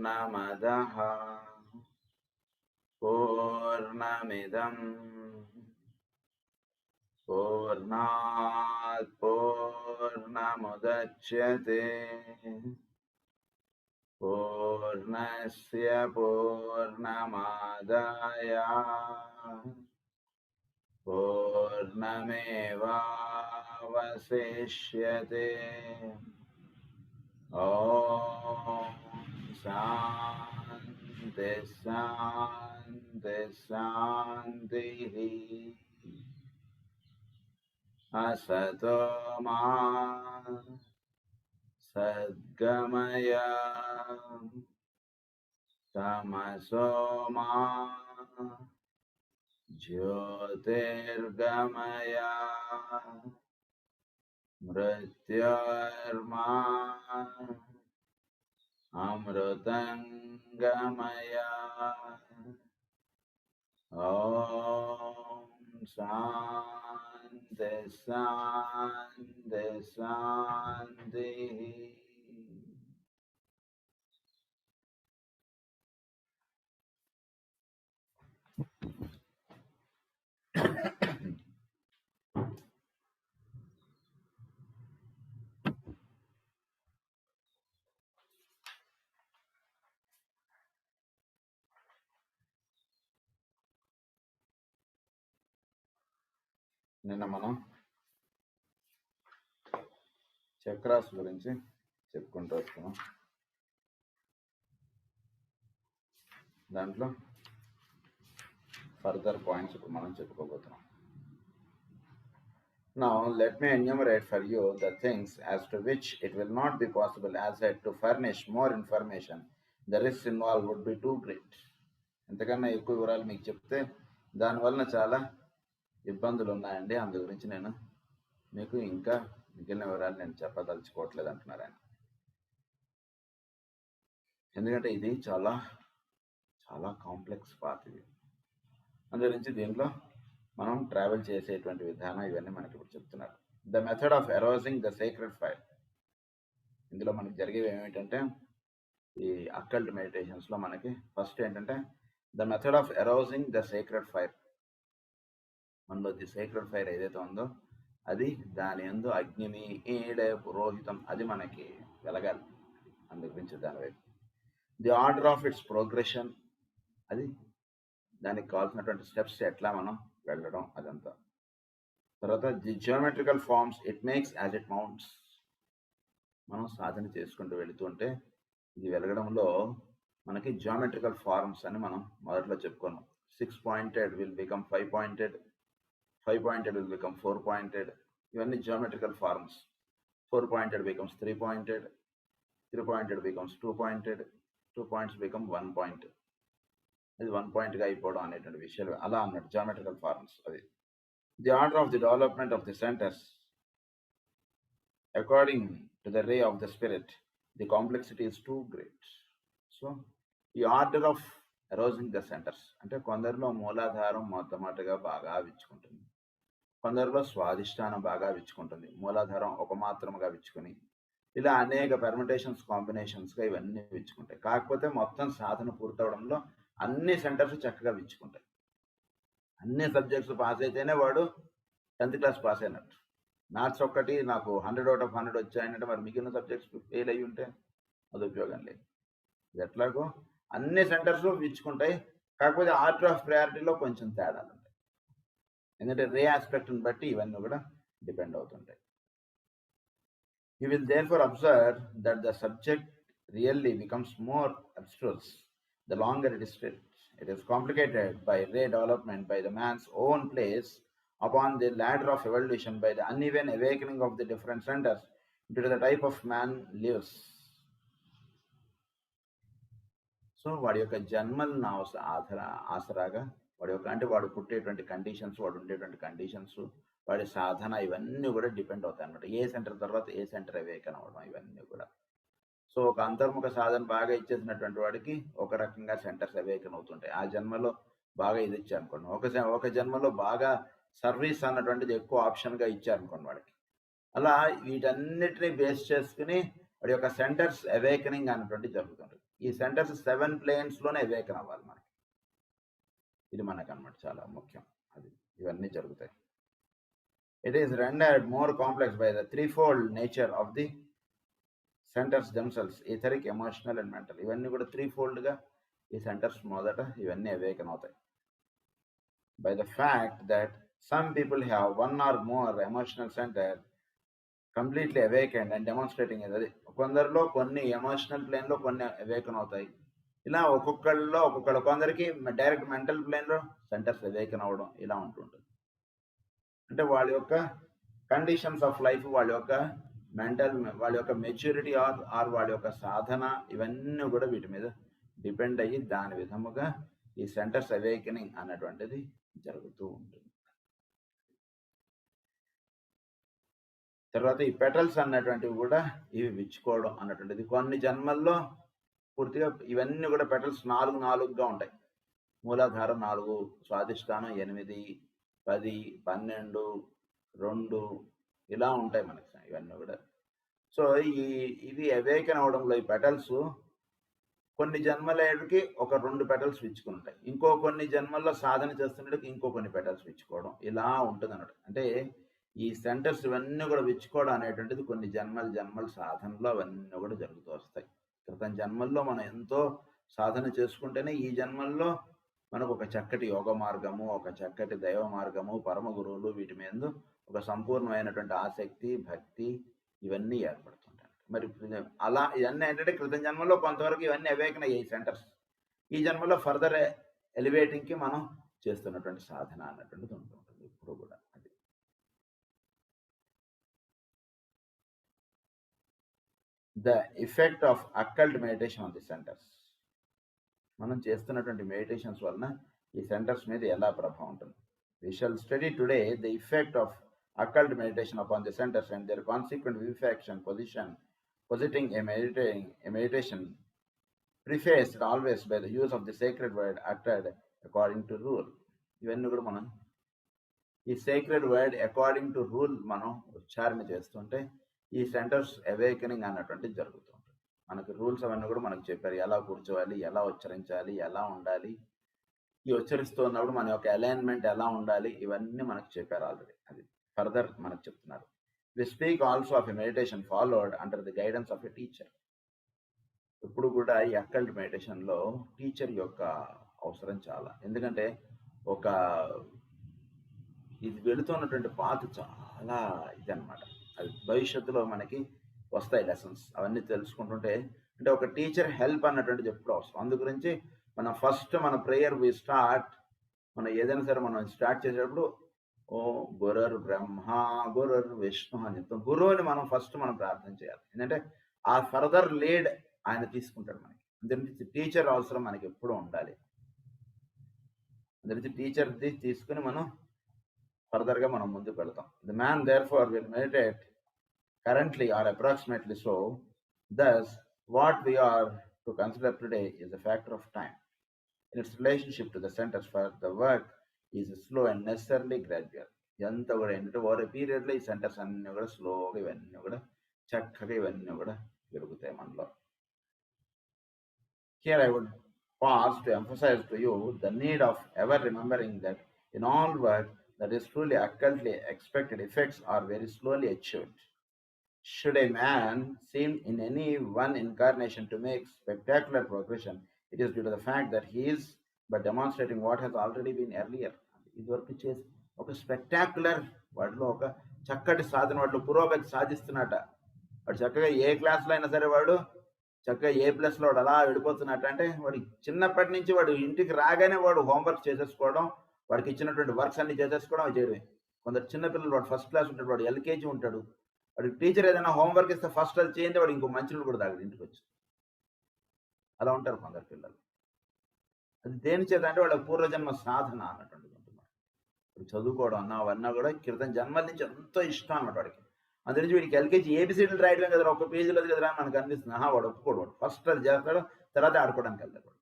పూర్ణమదః పూర్ణమిదం పూర్ణాత్ పూర్ణముదచ్యతే పూర్ణస్య పూర్ణమాదాయ పూర్ణమేవావశిష్యతే. ఓం శాంతి శాంతి శాంతి. అసతో మా సద్గమయ తమసో మా జ్యోతిర్గమయ మృత్యోర్మా అమృతంగమయ. ఓం శాంతి శాంతి శాంతి. నిన్న మనం చక్రాస్ గురించి చెప్పుకుంటూ వస్తున్నాం. దాంట్లో ఫర్దర్ పాయింట్స్ ఇప్పుడు మనం చెప్పుకోబోతున్నాం. Now let me enumerate for you the things as to which it will not be possible as yet to furnish more information. The risks involved would be too great. ఎంతకన్నా ఎక్కువ వివరాలు మీకు చెప్తే దానివల్ల చాలా ఇబ్బందులు ఉన్నాయండి. అందు గురించి నేను మీకు ఇంకా మిగిలిన వివరాలు నేను చెప్పదలుచుకోవట్లేదు అంటున్నారు ఆయన. ఎందుకంటే ఇది చాలా చాలా కాంప్లెక్స్ పాత్. ఇది అందు గురించి దీంట్లో మనం ట్రావెల్ చేసేటువంటి విధానం ఇవన్నీ మనకి ఇప్పుడు చెప్తున్నారు. The method of arousing the secret fire. ఇందులో మనకి జరిగేవి ఏమిటంటే ఈ అక్కల్ట్ మెడిటేషన్స్లో మనకి ఫస్ట్ ఏంటంటే the method of arousing the secret fire. మనలో ది సీక్రెట్ ఫైర్ ఏదైతే ఉందో అది దాని యందు అగ్నిని ఏడే పురోహితం అది మనకి వెలగాలి. అందు గురించి దాని వైపు the order of its progression, అది దానికి కావాల్సినటువంటి స్టెప్స్ ఎట్లా మనం వెళ్ళడం అదంతా. తర్వాత the geometrical forms it makes as it mounts. మనం సాధన చేసుకుంటూ వెళుతుంటే ఇది వెలగడంలో మనకి జియోమెట్రికల్ ఫార్మ్స్ అని మనం మొదట్లో చెప్పుకున్నాం. 6 pointed will become 5 pointed, 5 pointed will become 4 pointed. ఇవన్నీ geometrical forms. 4 pointed becomes 3 pointed, 3 pointed becomes 2 pointed, 2 points become 1 point. అది 1 pointగా అయిపోవడం అనేటువంటి విషయాలు అలా అన్నట్టు జియోమెట్రికల్ ఫార్మ్స్. అది the order of the development of the centres according to the ray of the spirit, the complexity is two great. So ఈ order of arousing the centres అంటే కొందరిలో మూలాధారం మొట్టమొదటిగా బాగా విచ్చుకుంటుంది, కొందరిలో స్వాధిష్టానం బాగా విచ్చుకుంటుంది, మూలాధారం ఒక మాత్రముగా విచ్చుకొని ఇలా అనేక పెర్మిటేషన్స్ కాంబినేషన్స్గా ఇవన్నీ విచ్చుకుంటాయి. కాకపోతే మొత్తం సాధన పూర్తవడంలో అన్ని సెంటర్స్ చక్కగా విచ్చుకుంటాయి. అన్ని సబ్జెక్ట్స్ పాస్ అయితేనే వాడు 10th క్లాస్ పాస్ అయినట్టు. మ్యాథ్స్ ఒక్కటి నాకు 100 out of 100 వచ్చాయంటే మరి మిగిలిన సబ్జెక్ట్స్ ఫెయిల్ అయ్యి ఉంటే అది ఉపయోగం లేదు. ఇది ఎట్లాగో అన్ని సెంటర్స్ విచ్చుకుంటాయి. కాకపోతే ఆర్డర్ ఆఫ్ ప్రయారిటీలో కొంచెం తేడాలు ఉంటాయి. ఎందుకంటే రే ఆస్పెక్ట్ని బట్టి ఇవన్నీ కూడా డిపెండ్ అవుతుంటాయి. You will therefore observe that the subject really becomes more abstruse the longer it is spent. It is complicated by ray development by the man's own place upon the ladder of evolution by the uneven awakening of the different centers into the type of man lives. So వాడి యొక్క జన్మలను ఆసరాగా వాడి యొక్క అంటే వాడు పుట్టేటువంటి conditions, వాడు ఉండేటువంటి conditions, వాడి సాధన ఇవన్నీ కూడా డిపెండ్ అవుతాయి అన్నమాట. ఏ సెంటర్ తర్వాత ఏ సెంటర్ అవేకన్ అవ్వడం ఇవన్నీ కూడా. సో ఒక అంతర్ముఖ సాధన బాగా ఇచ్చేసినటువంటి వాడికి ఒక రకంగా సెంటర్స్ అవేకన్ అవుతుంటాయి. ఆ జన్మలో బాగా ఇది ఇచ్చారనుకోండి, ఒక జన్మలో బాగా సర్వీస్ అన్నటువంటిది ఎక్కువ ఆప్షన్గా ఇచ్చారనుకోండి వాడికి. అలా వీటన్నిటిని బేస్ చేసుకుని వాడి యొక్క సెంటర్స్ అవేకనింగ్ అన్నటువంటిది జరుగుతుంది. ఈ సెంటర్స్ 7 ప్లేన్స్లోనే అవేకన్ అవ్వాలి మనకి. ఇది మనకు అన్నమాట చాలా ముఖ్యం. అది ఇవన్నీ జరుగుతాయి. It is rendered more complex by the threefold nature of the centres themselves, etheric, emotional and mental. ఇవన్నీ కూడా త్రీఫోల్డ్గా ఈ సెంటర్స్ మొదట ఇవన్నీ అవేకన్ అవుతాయి. By the fact that some people have one or more emotional centre completely awakened and demonstrating అది. కొందరిలో కొన్ని ఎమోషనల్ ప్లేన్లో కొన్ని అవేకన్ అవుతాయి. ఇలా ఒక్కొక్కళ్ళు కొందరికి డైరెక్ట్ మెంటల్ ప్లేన్లో సెంటర్స్ అవేకన్ అవ్వడం ఇలా ఉంటుంటుంది. అంటే వాళ్ళ యొక్క కండిషన్స్ ఆఫ్ లైఫ్, వాళ్ళ యొక్క మెంటల్, వాళ్ళ యొక్క మెచ్యూరిటీ ఆర్ వాళ్ళ యొక్క సాధన, ఇవన్నీ కూడా వీటి మీద డిపెండ్ అయ్యి దాని విధముగా ఈ సెంటర్స్ అవేకనింగ్ అన్నటువంటిది జరుగుతూ ఉంటుంది. తర్వాత ఈ పెటల్స్ అన్నటువంటివి కూడా ఇవి విచ్చుకోవడం అన్నటువంటిది కొన్ని జన్మల్లో పూర్తిగా ఇవన్నీ కూడా పెటల్స్ 4గా ఉంటాయి. మూలాధారం 4, స్వాధిష్టానం 8, 10, 12, 2 ఇలా ఉంటాయి మనకి ఇవన్నీ కూడా. సో ఇవి అవేకన్ అవడంలో ఈ పెటల్స్ కొన్ని జన్మలకి ఒక 2 పెటల్స్ విచ్చుకుని ఉంటాయి. ఇంకో కొన్ని జన్మల్లో సాధన చేస్తున్నట్టుకి ఇంకో కొన్ని పెటల్స్ విచ్చుకోవడం ఇలా ఉంటుంది అన్నట్టు. అంటే ఈ సెంటర్స్ ఇవన్నీ కూడా విచ్చుకోవడం అనేటువంటిది కొన్ని జన్మల సాధనలో అవన్నీ కూడా జరుగుతూ వస్తాయి. క్రితం జన్మల్లో మనం ఎంతో సాధన చేసుకుంటేనే ఈ జన్మల్లో మనకు ఒక చక్కటి యోగ మార్గము, ఒక చక్కటి దైవ మార్గము, పరమ గురువులు, వీటి మీద ఒక సంపూర్ణమైనటువంటి ఆసక్తి, భక్తి ఇవన్నీ ఏర్పడుతుంటాయి. మరి అలా ఇవన్నీ ఏంటంటే క్రితం జన్మలో కొంతవరకు ఇవన్నీ అవేకన్ అయ్యాయి సెంటర్స్. ఈ జన్మలో ఫర్దర్ ఎలివేటింగ్కి మనం చేస్తున్నటువంటి సాధన అన్నటువంటిది ఉంటుంటుంది ఇప్పుడు కూడా. అది the effect of occult meditation on the centres. మనం చేస్తున్నటువంటి మెడిటేషన్స్ వలన ఈ సెంటర్స్ మీద ఎలా ప్రభావం ఉంటుంది. We shall study today the effect of occult meditation upon the centers and their consequent vivifaction, positing a meditation prefaced always by the use of the sacred word uttered according to rule. ఇవన్నీ కూడా మనం ఈ sacred word according to rule మనం ఉచ్చారణ చేస్తుంటే ఈ centres awakening అన్నటువంటిది జరుగుతుంది. మనకి రూల్స్ అవన్నీ కూడా మనకు చెప్పారు. ఎలా కూర్చోవాలి, ఎలా ఉచ్చరించాలి, ఎలా ఉండాలి, ఈ ఉచ్చరిస్తున్నప్పుడు మన యొక్క అలైన్మెంట్ ఎలా ఉండాలి, ఇవన్నీ మనకు చెప్పారు ఆల్రెడీ. అది ఫర్దర్ మనకు చెప్తున్నారు. We speak also of a meditation followed under the guidance of a teacher. ఇప్పుడు కూడా ఈ అక్కల్ట్ మెడిటేషన్లో టీచర్ యొక్క అవసరం చాలా. ఎందుకంటే ఒక ఇది వెళుతున్నటువంటి పాత చాలా ఇదన్నమాట. అది భవిష్యత్తులో మనకి వస్తాయి లెసన్స్. అవన్నీ తెలుసుకుంటుంటే అంటే ఒక టీచర్ హెల్ప్ అన్నటువంటిది ఎప్పుడు అవసరం. అందు గురించి మనం ఫస్ట్ మన ప్రేయర్ వి స్టార్ట్, మనం ఏదైనా సరే మనం స్టార్ట్ చేసేటప్పుడు ఓ గురుర్ బ్రహ్మ గురుర్ విష్ణు అని చెప్తాం. గురువుని మనం ఫస్ట్ మనం ప్రార్థన చేయాలి. ఎందుకంటే ఆ ఫర్దర్ లీడ్ ఆయన తీసుకుంటాడు మనకి. అందుకని టీచర్ అవసరం మనకి ఎప్పుడూ ఉండాలి. అందుకని టీచర్ది తీసుకుని మనం ఫర్దర్గా మనం ముందుకు వెళ్తాం. The man there far will meditate currently or approximately so. Thus, what we are to consider today is a factor of time in its relationship to the centers, for the work is slow and necessarily gradual. ఎంత కూడా ఏంటంటే over పీరియడ్లో ఈ centres అన్నీ కూడా స్లోగా ఇవన్నీ కూడా చక్కగా ఇవన్నీ కూడా పెరుగుతాయి మనలో. Here I would pause to emphasize to you the need of ever remembering that in all work that is truly occultly expected, effects are very slowly achieved. Should a man seem in any one incarnation to make spectacular progression, it is due to the fact that he is but demonstrating what has already been earlier. ఇదివరకు చేసి ఒక spectacular వాటిలో ఒక చక్కటి సాధన వాటిలో పురోగతి సాధిస్తున్నట. వాడు చక్కగా ఏ క్లాస్లో అయినా సరే వాడు చక్కగా A+లో వాడు అలా వెళ్ళిపోతున్నట్టు. అంటే వాడు చిన్నప్పటి నుంచి వాడు ఇంటికి రాగానే వాడు హోంవర్క్ చేసేసుకోవడం, వాడికి ఇచ్చినటువంటి వర్క్స్ అన్ని చేసేసుకోవడం, అవి చేయడమే. కొందరు చిన్నపిల్లలు వాడు ఫస్ట్ క్లాస్ ఉంటాడు, వాడు LKG ఉంటాడు, వాడికి టీచర్ ఏదైనా హోంవర్క్ ఇస్తే ఫస్ట్ అది చేయండి, వాడు ఇంకో మంచినీళ్ళు కూడా తాగడు ఇంటికి వచ్చి. అలా ఉంటారు కొందరు పిల్లలు. అది దేని చేత అంటే వాళ్ళ పూర్వజన్మ సాధన అన్నటువంటిది ఉంటున్నారు. ఇప్పుడు చదువుకోవడం అన్నా అవన్నా కూడా క్రితం జన్మల నుంచి ఎంతో ఇష్టం అన్నమాట వాడికి. అందుగురించి వీడికి LKG ABCDలు రాయడం కదా, ఒక పేజీలో కదా మనకు అనిపిస్తుంది. వాడు ఒప్పుకోడు, వాడు ఫస్ట్ అది చేస్తాడు, తర్వాత ఆడుకోవడానికి వెళ్తాడు వాడు.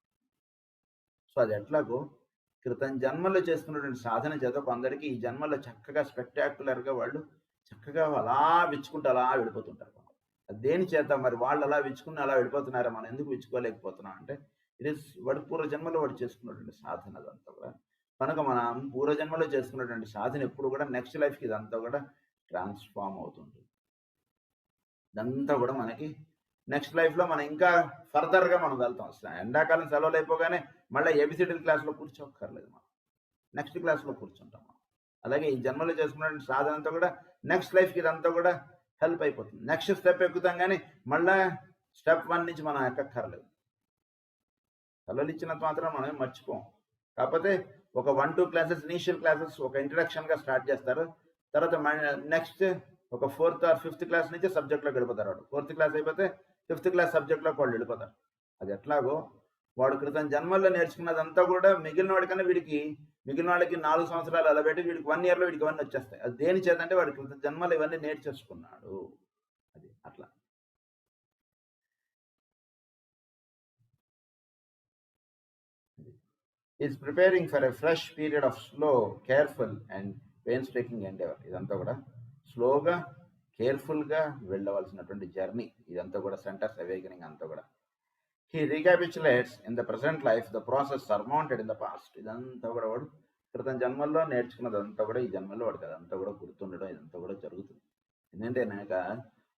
సో అది ఎట్లాగో క్రితం జన్మలో చేసుకున్నటువంటి సాధన చేత కొందరికి ఈ జన్మలో చక్కగా స్పెక్టాక్యులర్గా వాళ్ళు చక్కగా అలా విచ్చుకుంటూ అలా వెళ్ళిపోతుంటారు. దేని చేత మరి వాళ్ళు అలా విచ్చుకుని అలా వెళ్ళిపోతున్నారా, మనం ఎందుకు విచ్చుకోలేకపోతున్నాం అంటే ఇట్ ఈస్ వాడు పూర్వజన్మలో వాడు చేసుకున్నటువంటి సాధన అదంతా కూడా. కనుక మనం పూర్వజన్మలో చేసుకున్నటువంటి సాధన ఎప్పుడు కూడా నెక్స్ట్ లైఫ్కి ఇదంతా కూడా ట్రాన్స్ఫార్మ్ అవుతుంది. ఇదంతా కూడా మనకి నెక్స్ట్ లైఫ్లో మనం ఇంకా ఫర్దర్గా మనం వెళ్తాం. ఎండాకాలం సెలవులు అయిపోగానే మళ్ళీ ఏబిసిడీ క్లాస్లో కూర్చోక్కర్లేదు, మనం నెక్స్ట్ క్లాస్లో కూర్చుంటాం మనం. అలాగే ఈ జన్మలో చేసుకున్న సాధన అంతా కూడా నెక్స్ట్ లైఫ్కి ఇదంతా కూడా హెల్ప్ అయిపోతుంది. నెక్స్ట్ స్టెప్ ఎక్కుతాం కానీ మళ్ళీ స్టెప్ 1 నుంచి మనం ఎక్కక్కర్లేదు. సెలవులు ఇచ్చినంత మాత్రం మనం మర్చిపోం. కాకపోతే ఒక 1-2 క్లాసెస్ ఇనీషియల్ క్లాసెస్ ఒక ఇంట్రడక్షన్గా స్టార్ట్ చేస్తారు. తర్వాత నెక్స్ట్ ఒక 4th or 5th క్లాస్ నుంచి సబ్జెక్ట్లోకి వెళ్ళిపోతారు. వాడు 4th క్లాస్ అయిపోతే 5th క్లాస్ సబ్జెక్ట్లోకి వాళ్ళు వెళ్ళిపోతారు. అది ఎట్లాగో వాడు క్రితం జన్మల్లో నేర్చుకున్నదంతా కూడా మిగిలిన వాడికన్నా మిగిలిన వాళ్ళకి 4 సంవత్సరాలు అలా పెట్టి వీడికి 1 yearలో వీడికి ఇవన్నీ వచ్చేస్తాయి. అది దేని చేతంటే వాడి క్రితం జన్మలు ఇవన్నీ నేర్చేసుకున్నాడు. అది అట్లా. Is preparing for a fresh period of slow, careful and painstaking endeavour. ఇదంతా కూడా స్లోగా కేర్ఫుల్గా వెళ్ళవలసినటువంటి జర్నీ. ఇదంతా కూడా సెంటర్స్ అవేకనింగ్ అంతా కూడా. He recapitulates in the present life the process surmounted in the past. ఇదంతా కూడా వాడు క్రితం జన్మల్లో నేర్చుకున్నదంతా కూడా ఈ జన్మల్లో వాడికి అదంతా కూడా గుర్తుండడం ఇదంతా కూడా జరుగుతుంది. ఎందుకంటే కనుక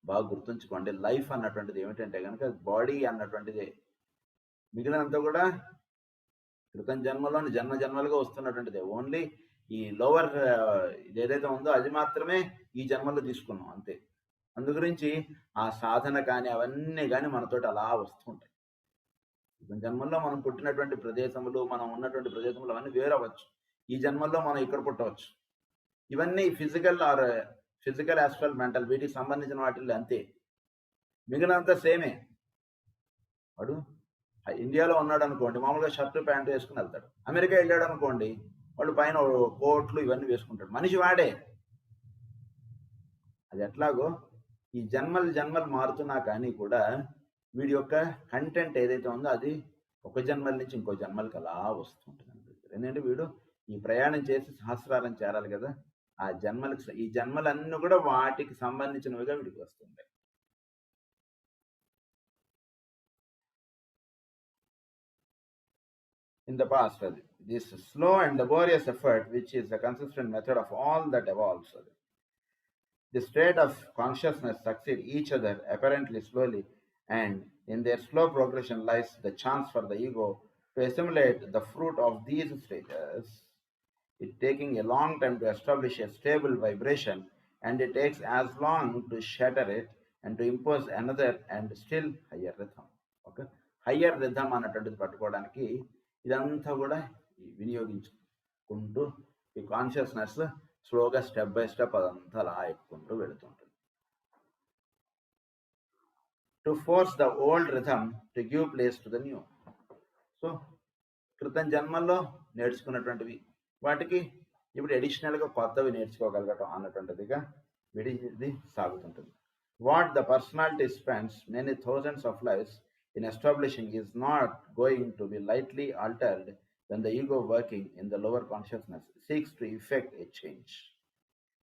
బాగా గుర్తుంచుకోండి, లైఫ్ అన్నటువంటిది ఏమిటంటే కనుక బాడీ అన్నటువంటిది మిగిలినంతా కూడా క్రితం జన్మలోని జన్మలుగా వస్తున్నటువంటిది. ఓన్లీ ఈ లోవర్ ఏదైతే ఉందో అది మాత్రమే ఈ జన్మలో తీసుకున్నాం అంతే. అందు గురించి ఆ సాధన కానీ అవన్నీ కానీ మనతోటి అలా వస్తుంటాయి. జన్మల్లో మనం పుట్టినటువంటి ప్రదేశములు, మనం ఉన్నటువంటి ప్రదేశములు అవన్నీ వేరవచ్చు. ఈ జన్మల్లో మనం ఇక్కడ పుట్టవచ్చు. ఇవన్నీ ఫిజికల్ యాస్ట్రల్ మెంటల్ వీటికి సంబంధించిన వాటిల్లో అంతే. మిగిలినంతా సేమే. వాడు ఇండియాలో ఉన్నాడు అనుకోండి, మామూలుగా షర్టు ప్యాంటు వేసుకుని వెళ్తాడు. అమెరికా వెళ్ళాడు అనుకోండి, వాళ్ళు పైన కోట్లు ఇవన్నీ వేసుకుంటాడు. మనిషి వాడే. అది ఎట్లాగో ఈ జన్మలు మారుతున్నా కానీ కూడా వీడి యొక్క కంటెంట్ ఏదైతే ఉందో అది ఒక జన్మల నుంచి ఇంకో జన్మలకి అలా వస్తుంటుంది. ఎందుకంటే వీడు ఈ ప్రయాణం చేసి సహస్రారం చేరాలి కదా, ఆ జన్మలకి ఈ జన్మలన్నీ కూడా వాటికి సంబంధించినవిగా వీడికి వస్తుంటాయి. In the past, this slow and laborious effort, which is the consistent method of all that evolves, the state of consciousness succeed each other apparently slowly, and in their slow progression lies the chance for the ego to assimilate the fruit of these stages. It taking a long time to establish a stable vibration, and it takes as long to shatter it and to impose another and still higher rhythm. Okay, higher rhythm అన్నటువంటిది పట్టుకోవడానికి ఇదంతా కూడా వినియోగించుకుంటూ ఈ consciousness స్లోగా step by step అదంతా అలా ఎక్కుంటూ వెళుతుంటుంది. To force the old rhythm to give place to the new. So క్రితం జన్మల్లో నేర్చుకున్నటువంటివి వాటికి ఇప్పుడు అడిషనల్గా కొత్తవి నేర్చుకోగలగటం అన్నటువంటిదిగా ఇది సాగుతుంటుంది. What the personality spends many thousands of lives in establishing is not going to be lightly altered when the ego working in the lower consciousness seeks to effect a change.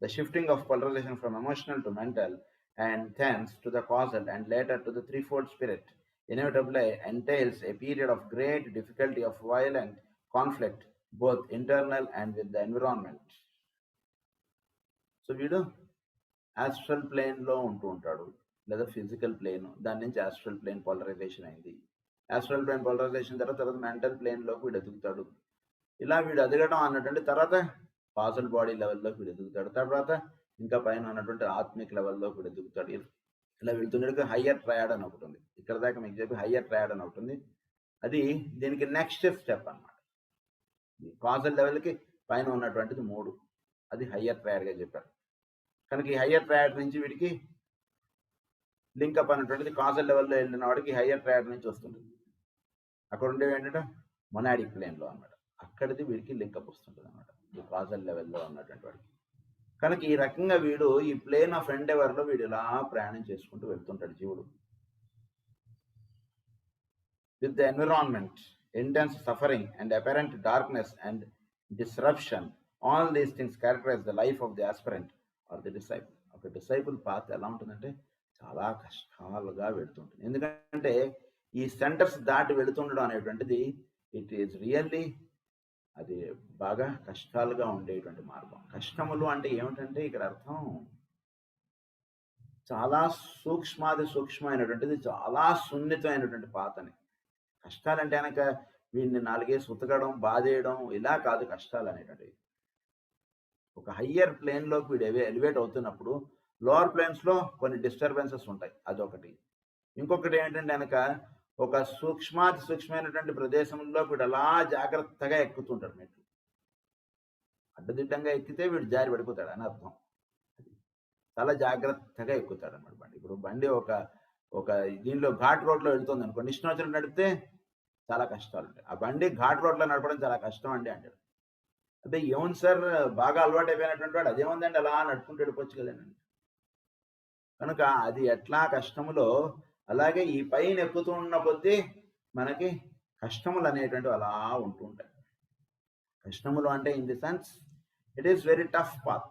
The shifting of polarization from emotional to mental and thence to the causal and later to the threefold spirit inevitably entails a period of great difficulty of violent conflict, both internal and with the environment. So వీడు astral ప్లేన్లో ఉంటూ ఉంటాడు, లేదా physical plane, దాని నుంచి astral plane polarisation అయింది. Astral plane polarisation తర్వాత mental ప్లేన్లోకి వీడు ఎదుగుతాడు. ఇలా వీడు ఎదగడం అన్నటువంటి తర్వాత కాజల్ బాడీ లెవెల్లోకి వీడు ఎదుగుతాడు. తర్వాత ఇంకా పైన ఉన్నటువంటి ఆత్మిక్ లెవెల్లోకి వీడు ఎదుగుతాడు. ఇలా వెళ్తుండేది హయ్యర్ ట్రయాడ్ అని ఒకటి ఉంది. ఇక్కడ దాకా మీకు చెప్పి హయ్యర్ ట్రయాడ్ అని ఒకటి ఉంది. అది దీనికి నెక్స్ట్ స్టెప్ అన్నమాట. కాజల్ లెవెల్కి పైన ఉన్నటువంటిది 3, అది హయ్యర్ ట్రయాడ్గా చెప్పారు. కనుక ఈ హయ్యర్ ట్రయాడ్ నుంచి వీడికి లింకప్ అనేటువంటిది కాజల్ లెవెల్లో వెళ్ళిన వాడికి హయ్యర్ ట్రయాడ్ నుంచి వస్తుంటుంది. అక్కడ ఉండేవి ఏంటంటే మొనాడిక్ ప్లేన్లో అనమాట, అక్కడిది వీడికి లింకప్ వస్తుంటుంది అనమాట ఈ కాజల్ లెవెల్లో ఉన్నటువంటి వాడికి. కనుక ఈ రకంగా వీడు ఈ ప్లేన్ ఆఫ్ ఎండెవర్లో వీడు ఇలా ప్రయాణం చేసుకుంటూ వెళ్తుంటాడు జీవుడు. With the environment, intense suffering and apparent darkness and disruption, all these things characterise the life of the aspirant or the disciple. ఒక డిసైపుల్ పాత్ ఎలా ఉంటుందంటే చాలా కష్టాలుగా వెళుతుంటుంది. ఎందుకంటే ఈ సెంటర్స్ దాటి వెళుతుండడం అనేటువంటిది ఇట్ ఈజ్ రియల్లీ అది బాగా కష్టాలుగా ఉండేటువంటి మార్గం. కష్టములు అంటే ఏమిటంటే ఇక్కడ అర్థం చాలా సూక్ష్మమైనటువంటిది, చాలా సున్నితమైనటువంటి పాతని. కష్టాలంటే గనక వీడిని నాలుగేసి ఉతకడం, బాధేయడం ఇలా కాదు కష్టాలనేటువంటివి. ఒక హయ్యర్ ప్లేన్‌లోకి వీడు ఎలివేట్ అవుతున్నప్పుడు లోవర్ ప్లేన్స్‌లో కొన్ని డిస్టర్బెన్సెస్ ఉంటాయి. అదొకటి. ఇంకొకటి ఏంటంటే గనక ఒక సూక్ష్మమైనటువంటి ప్రదేశంలోకి వీడు అలా జాగ్రత్తగా ఎక్కుతుంటాడు మెట్లు. అడ్డదిడ్డంగా ఎక్కితే వీడు జారి పడిపోతాడు అని అర్థం. చాలా జాగ్రత్తగా ఎక్కుతాడన్నమాట బండి. ఇప్పుడు బండి ఒక దీనిలో ఘాట్ రోడ్‌లో వెళ్తుందనుకోండి, ఇష్టం వచ్చినట్టు నడిపితే చాలా కష్టాలుంటాయి. ఆ బండి ఘాట్ రోడ్‌లో నడపడం చాలా కష్టం అండి అంటాడు. అదే ఏముంది సార్ బాగా అలవాటైపోయినటువంటి వాడు అదేముందండి అలా నడుపుకుంటూ వెళ్ళిపోవచ్చు కదండి. కనుక అది ఎట్లా కష్టములో అలాగే ఈ పైన ఎక్కుతూ ఉన్న కొద్దీ మనకి కష్టములు అనేటువంటివి అలా ఉంటూ ఉంటాయి. కష్టములు అంటే in the sense it is very tough path.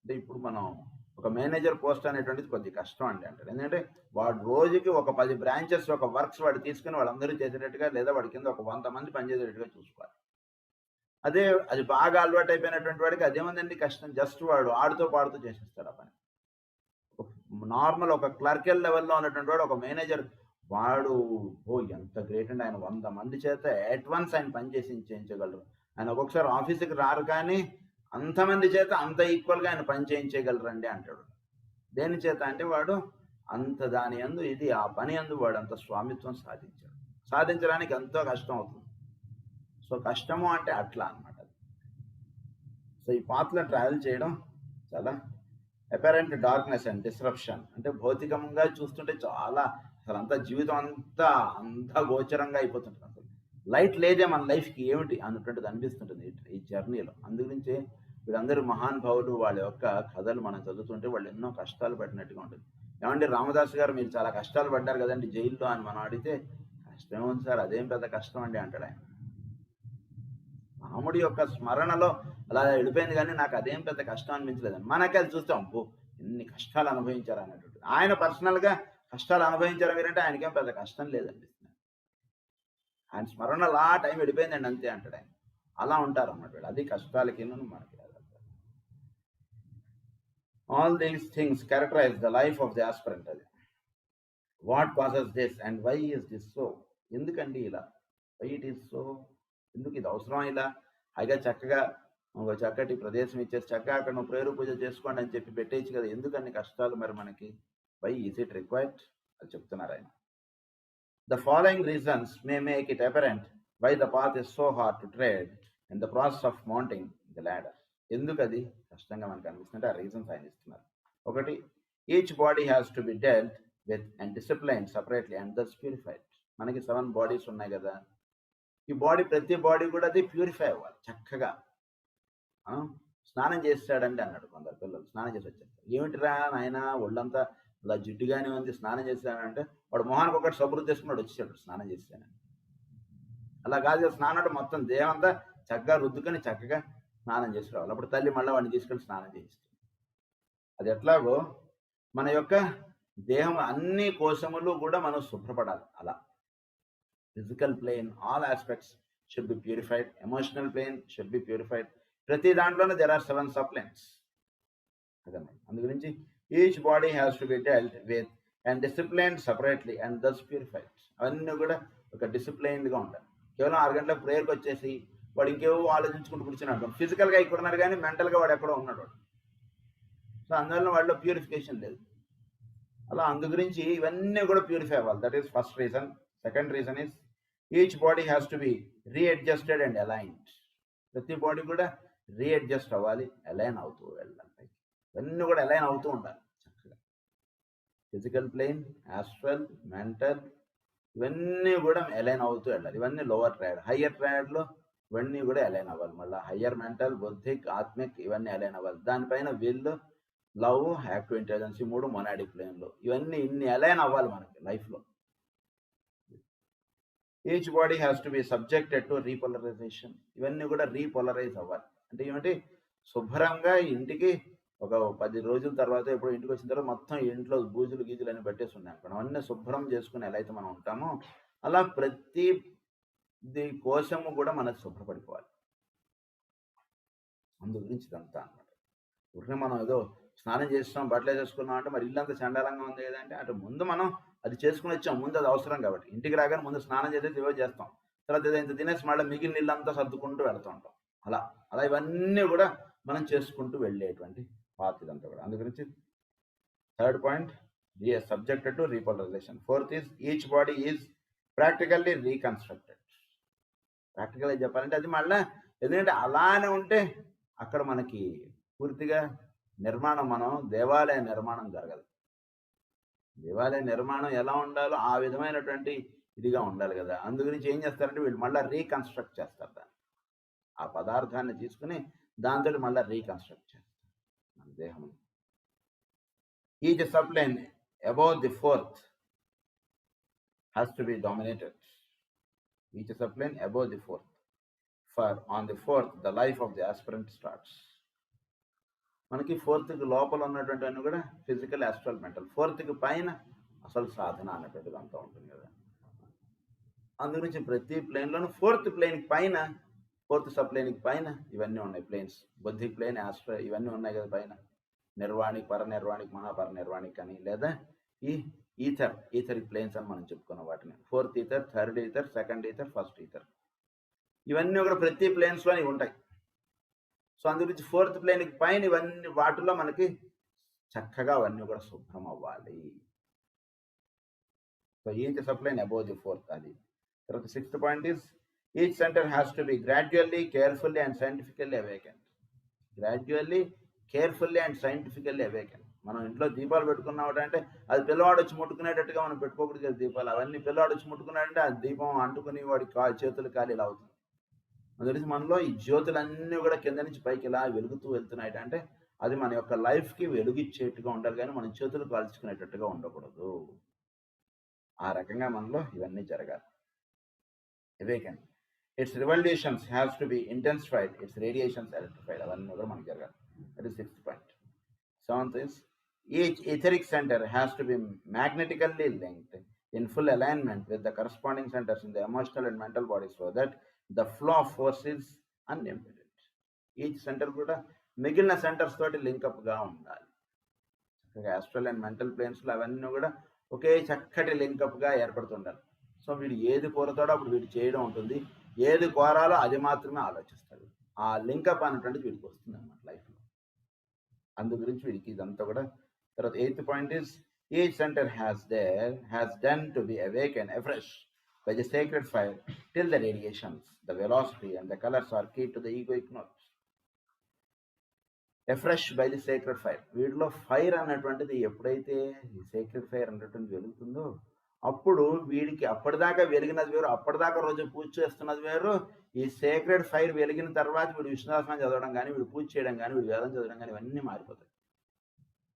అంటే ఇప్పుడు మనం ఒక మేనేజర్ పోస్ట్ అనేటువంటిది కొద్ది కష్టం అండి అంటారు. ఎందుకంటే వాడు రోజుకి ఒక 10 బ్రాంచెస్ ఒక వర్క్స్ వాడు తీసుకుని వాళ్ళందరూ చేసేటట్టుగా లేదా వాడి కింద ఒక 100 మంది పనిచేసేటట్టుగా చూసుకోవాలి. అదే అది బాగా అలవాటు అయిపోయినటువంటి వాడికి అదేముందండి కష్టం, జస్ట్ వాడు ఆడుతూ పాడుతూ చేసేస్తాడు ఆ పని. నార్మల్ ఒక క్లర్కల్ లెవెల్లో ఉన్నటువంటి వాడు ఒక మేనేజర్ వాడు ఎంత గ్రేట్ అండి, ఆయన 100 మంది చేత ఎట్ వన్స్ ఆయన పని చేయించగలరు. ఆయన ఒక్కొక్కసారి ఆఫీస్కి రారు కానీ అంతమంది చేత అంత ఈక్వల్గా ఆయన పని చేయించగలరండి అంటాడు. దేని చేత అంటే వాడు అంత దాని యందు ఇది ఆ పని యందు వాడు అంత స్వామిత్వం సాధించాడు. సాధించడానికి ఎంతో కష్టం అవుతుంది. సో కష్టము అంటే అట్లా అనమాట. సో ఈ పాత్రలో ట్రావెల్ చేయడం చాలా అపరెంట్ డార్క్నెస్ అండ్ డిస్రప్షన్ అంటే భౌతికంగా చూస్తుంటే చాలా అసలు అంతా జీవితం అంతా గోచరంగా అయిపోతుంటుంది. అసలు లైట్ లేదే మన లైఫ్కి ఏమిటి అన్నటువంటిది అనిపిస్తుంటుంది ఈ జర్నీలో. అందుగురించి వీళ్ళందరూ మహానుభావులు వాళ్ళ యొక్క కథలు మనం చదువుతుంటే వాళ్ళు ఎన్నో కష్టాలు పడినట్టుగా ఉంటుంది. ఏమంటే రామదాస్ గారు మీరు చాలా కష్టాలు పడ్డారు కదండి జైల్లో అని మనం అడిగితే కష్టం ఉంది సార్, అదేం పెద్ద కష్టం అండి అంటాడు ఆయన. రాముడి యొక్క స్మరణలో అలా వెళ్ళిపోయింది కానీ నాకు అదేం పెద్ద కష్టం అనిపించలేదండి. మనకి అది చూస్తాం ఎన్ని కష్టాలు అనుభవించారు అన్నట్టు. ఆయన పర్సనల్గా కష్టాలు అనుభవించారు మీరంటే ఆయనకేం పెద్ద కష్టం లేదనిపిస్తుంది. ఆయన స్మరణలో ఆ టైం వెళ్ళిపోయిందండి అంతే అంటాడు ఆయన. అలా ఉంటారు అన్నమాట వీళ్ళు. అది కష్టాలకి మనకి. All these things characterise the life of the aspirant. అది what causes this and why is this so, ఎందుకండి ఇలా, వై ఇట్ ఈస్ సో, ఎందుకు ఇది అవసరం, ఇలా హాయిగా చక్కగా ఒక చక్కటి ప్రదేశం ఇచ్చేసి చక్కగా అక్కడ నువ్వు ప్రేరు పూజ చేసుకోండి అని చెప్పి పెట్టేయచ్చు కదా, ఎందుకన్ని కష్టాలు మరి మనకి, వై ఈజ్ ఇట్ రిక్వైర్డ్ అది చెప్తున్నారు ఆయన. The following reasons may make it apparent why the path is so hard to tread in the process of mounting the ladder. ఎందుకు అది కష్టంగా మనకు అనిపిస్తుంటే ఆ రీజన్స్ ఆయన ఇస్తున్నారు. ఒకటి, each body has to be dealt with and discipline separately and that's purified. మనకి 7 bodies ఉన్నాయి కదా, ఈ బాడీ ప్రతి బాడీ కూడా అది ప్యూరిఫై అవ్వాలి చక్కగా. స్నానం చేస్తాడండి అన్నాడు కొందరు పిల్లలు, స్నానం చేసి వచ్చారు. ఏమిటిరా నాయన ఒళ్ళంతా ఇలా జిడ్డుగానే ఉంది స్నానం చేస్తానంటే వాడు మొహానికి ఒకటి సబ్బురు తీసుకున్నాడు వచ్చేసాడు స్నానం చేస్తానని. అలా కాదు, స్నానం మొత్తం దేహంతా చక్కగా రుద్దుకొని చక్కగా స్నానం చేసి రావాలి. అప్పుడు తల్లి మళ్ళీ వాడిని తీసుకెళ్ళి స్నానం చేయిస్తుంది. అది ఎట్లాగో మన యొక్క దేహం అన్ని కోశములు కూడా మనం శుభ్రపడాలి. అలా physical plane all aspects should be purified, emotional plane should be purified. ప్రతి దాంట్లోనే దెర్ ఆర్ 7 సప్లైన్స్ అదన్నమాట. అందు గురించి each body has to be dealt with and disciplined separately and thus purified. అవన్నీ కూడా ఒక డిసిప్లైన్డ్గా ఉంటాయి. కేవలం 6 గంటలకు ప్రేయర్కి వచ్చేసి వాడు ఇంకేవో ఆలోచించుకుంటూ కూర్చున్నాడు, ఫిజికల్గా ఇక్కడ ఉన్నాడు కానీ మెంటల్గా వాడు ఎక్కడో ఉన్నాడు వాడు. సో అందువల్ల వాళ్ళలో ప్యూరిఫికేషన్ లేదు. అలా అందు గురించి ఇవన్నీ కూడా ప్యూరిఫై అవ్వాలి. That is first reason. Second reason is each body has to B readjusted and aligned. ప్రతి బాడీ కూడా రీఅడ్జస్ట్ అవ్వాలి, అలైన్ అవుతూ వెళ్ళాలి. ఇవన్నీ కూడా అలైన్ అవుతూ ఉండాలి చక్కగా. ఫిజికల్ ప్లేన్, ఆస్ట్రల్, మెంటల్ ఇవన్నీ కూడా అలైన్ అవుతూ వెళ్ళాలి. ఇవన్నీ లోవర్ ట్రయాడ్. హయ్యర్ ట్రయాడ్లో ఇవన్నీ కూడా అలైన్ అవ్వాలి. మళ్ళీ హయ్యర్ మెంటల్, బుద్ధిక్, ఆత్మిక్ ఇవన్నీ అలైన్ అవ్వాలి. దానిపైన will, love, active intelligence 3 monadic ప్లేన్లో ఇవన్నీ ఇన్ని అలైన్ అవ్వాలి మనకి లైఫ్లో. Each body has to B subjected to repolarisation. ఇవన్నీ కూడా రీపోలరైజ్ అవ్వాలి. అంటే ఏమిటి, శుభ్రంగా ఇంటికి ఒక 10 రోజుల తర్వాత ఎప్పుడు ఇంటికి వచ్చిన తర్వాత మొత్తం ఇంట్లో బూజులు గీజులు అని పెట్టేసి ఉన్నాయి అనుకోండి, అవన్నీ శుభ్రం చేసుకుని ఎలా అయితే మనం ఉంటామో అలా ప్రతి కోశము కూడా మనకు శుభ్రపడిపోవాలి. అందు గురించి ఇదంతా అనమాట. ఊరికే మనం ఏదో స్నానం చేస్తాం, బట్టలు వేసేసుకున్నాం అంటే మరి ఇల్లంతా చండాలంగా ఉంది కదంటే, అంటే ముందు మనం అది చేసుకుని వచ్చాం, ముందు అది అవసరం కాబట్టి. ఇంటికి రాగానే ముందు స్నానం చేసేసి ఏవో చేస్తాం, తర్వాత ఏదో ఇంత తినేసి మళ్ళీ మిగిలిన ఇల్లంతా సర్దుకుంటూ వెళ్తూ ఉంటాం. అలా అలా ఇవన్నీ కూడా మనం చేసుకుంటూ వెళ్ళేటువంటి పాత్ ఇదంతా కూడా. అందు గురించి third point, subjected to repolarisation. Fourth is each body is practically reconstructed. ప్రాక్టికల్గా చెప్పాలంటే అది మళ్ళీ ఎందుకంటే అలానే ఉంటే అక్కడ మనకి పూర్తిగా నిర్మాణం, మనం దేవాలయ నిర్మాణం జరగదు. దేవాలయ నిర్మాణం ఎలా ఉండాలో ఆ విధమైనటువంటి ఇదిగా ఉండాలి కదా. అందు గురించి ఏం చేస్తారంటే వీళ్ళు మళ్ళీ రీకన్స్ట్రక్ట్ చేస్తారు దాన్ని, ఆ పదార్థాన్ని తీసుకుని దాంతో మళ్ళీ రీకన్స్ట్రక్ట్ చేస్తారు మన దేహం. Each subplane above the fourth has to be dominated. Each subplane above the fourth. For on the fourth the life of the aspirant starts. మనకి ఫోర్త్కి లోపల ఉన్నటువంటి అన్ని కూడా ఫిజికల్, ఆస్ట్రల్, మెంటల్. ఫోర్త్కి పైన అసలు సాధన అనేటువంటిది అంతా ఉంటుంది కదా. అందు గురించి ప్రతి ప్లేన్లోనూ ఫోర్త్ ప్లేన్కి పైన, ఫోర్త్ సబ్ ప్లేన్కి పైన ఇవన్నీ ఉన్నాయి ప్లేన్స్. బుద్ధి ప్లేన్, ఆస్ట్ర, ఇవన్నీ ఉన్నాయి కదా పైన. నిర్వాణిక్, పరనిర్వాణిక్, మహాపరనిర్వాణిక్ అని, లేదా ఈ ఈథరిక్ ప్లేన్స్ అని మనం చెప్పుకున్న వాటిని. Fourth ether, third ether, second ether, first ether, ఇవన్నీ కూడా ప్రతి ప్లేన్స్లో ఉంటాయి. సో అందు గురించి ఫోర్త్ ప్లేన్కి పైన ఇవన్నీ వాటిలో మనకి చక్కగా అవన్నీ కూడా శుభ్రం అవ్వాలి. So each subplane above the fourth. అది తర్వాత sixth point is each centre has to be gradually, carefully and scientifically awakened. Gradually, carefully and scientifically awakened. మనం ఇంట్లో దీపాలు పెట్టుకున్నామంటే అది పిల్లవాడు వచ్చి ముట్టుకునేటట్టుగా మనం పెట్టుకోకూడదు కదా దీపాలు. అవన్నీ పిల్లవాడు వచ్చి ముట్టుకున్నాడంటే ఆ దీపం అంటుకుని వాడి చేతులు కాలి ఇలా అవుతుంది. అందుకని మనలో ఈ జ్యోతులన్నీ కూడా కింద నుంచి పైకి ఇలా వెలుగుతూ వెళ్తున్నాయి అంటే అది మన యొక్క లైఫ్కి వెలుగిచ్చేట్టుగా ఉండాలి, కానీ మనం చేతులు కాల్చుకునేటట్టుగా ఉండకూడదు. ఆ రకంగా మనలో ఇవన్నీ జరగాలి. Awaken. It's revolutions has to B intensified, it's radiations electrified. అవన్నీ కూడా మనకి జరగాలి. That is sixth point. Seventh is each etheric center has to be magnetically linked in full alignment with the corresponding centers in the emotional and mental body so that the flow of force is unimpeded. Each centre కూడా మిగిలిన centres తోటి లింకప్గా ఉండాలి. చక్కగా astral and mental ప్లేన్స్లో అవన్నీ కూడా ఒకే చక్కటి లింకప్గా ఏర్పడుతుండాలి. So వీడు ఏది కోరతాడో అప్పుడు వీడు చేయడం ఉంటుంది, ఏది కోరాలో అది మాత్రమే ఆలోచిస్తాడు. ఆ లింకప్ అనేటువంటిది వీడికి వస్తుంది అన్నమాట లైఫ్లో. అందు గురించి వీడికి ఇదంతా కూడా. తర్వాత eighth point is each centre has done to be awaken afresh by the sacred fire till the radiations, the velocity and the colors are key to the egoic note. Afresh by the sacred fire. వీటిలో fire అన్నటువంటిది ఎప్పుడైతే ఈ sacred fire అన్నటువంటిది వెలుగుతుందో అప్పుడు వీడికి అప్పటిదాకా వెలిగినది వేరు, అప్పటిదాకా రోజు పూజ చేస్తున్నది వేరు. ఈ సేక్రెడ్ ఫైర్ వెలిగిన తర్వాత వీడు విష్ణుదాసనం చదవడం కానీ, వీడు పూజ చేయడం కానీ, వీడు వేదం చదవడం కానీ ఇవన్నీ మారిపోతాయి.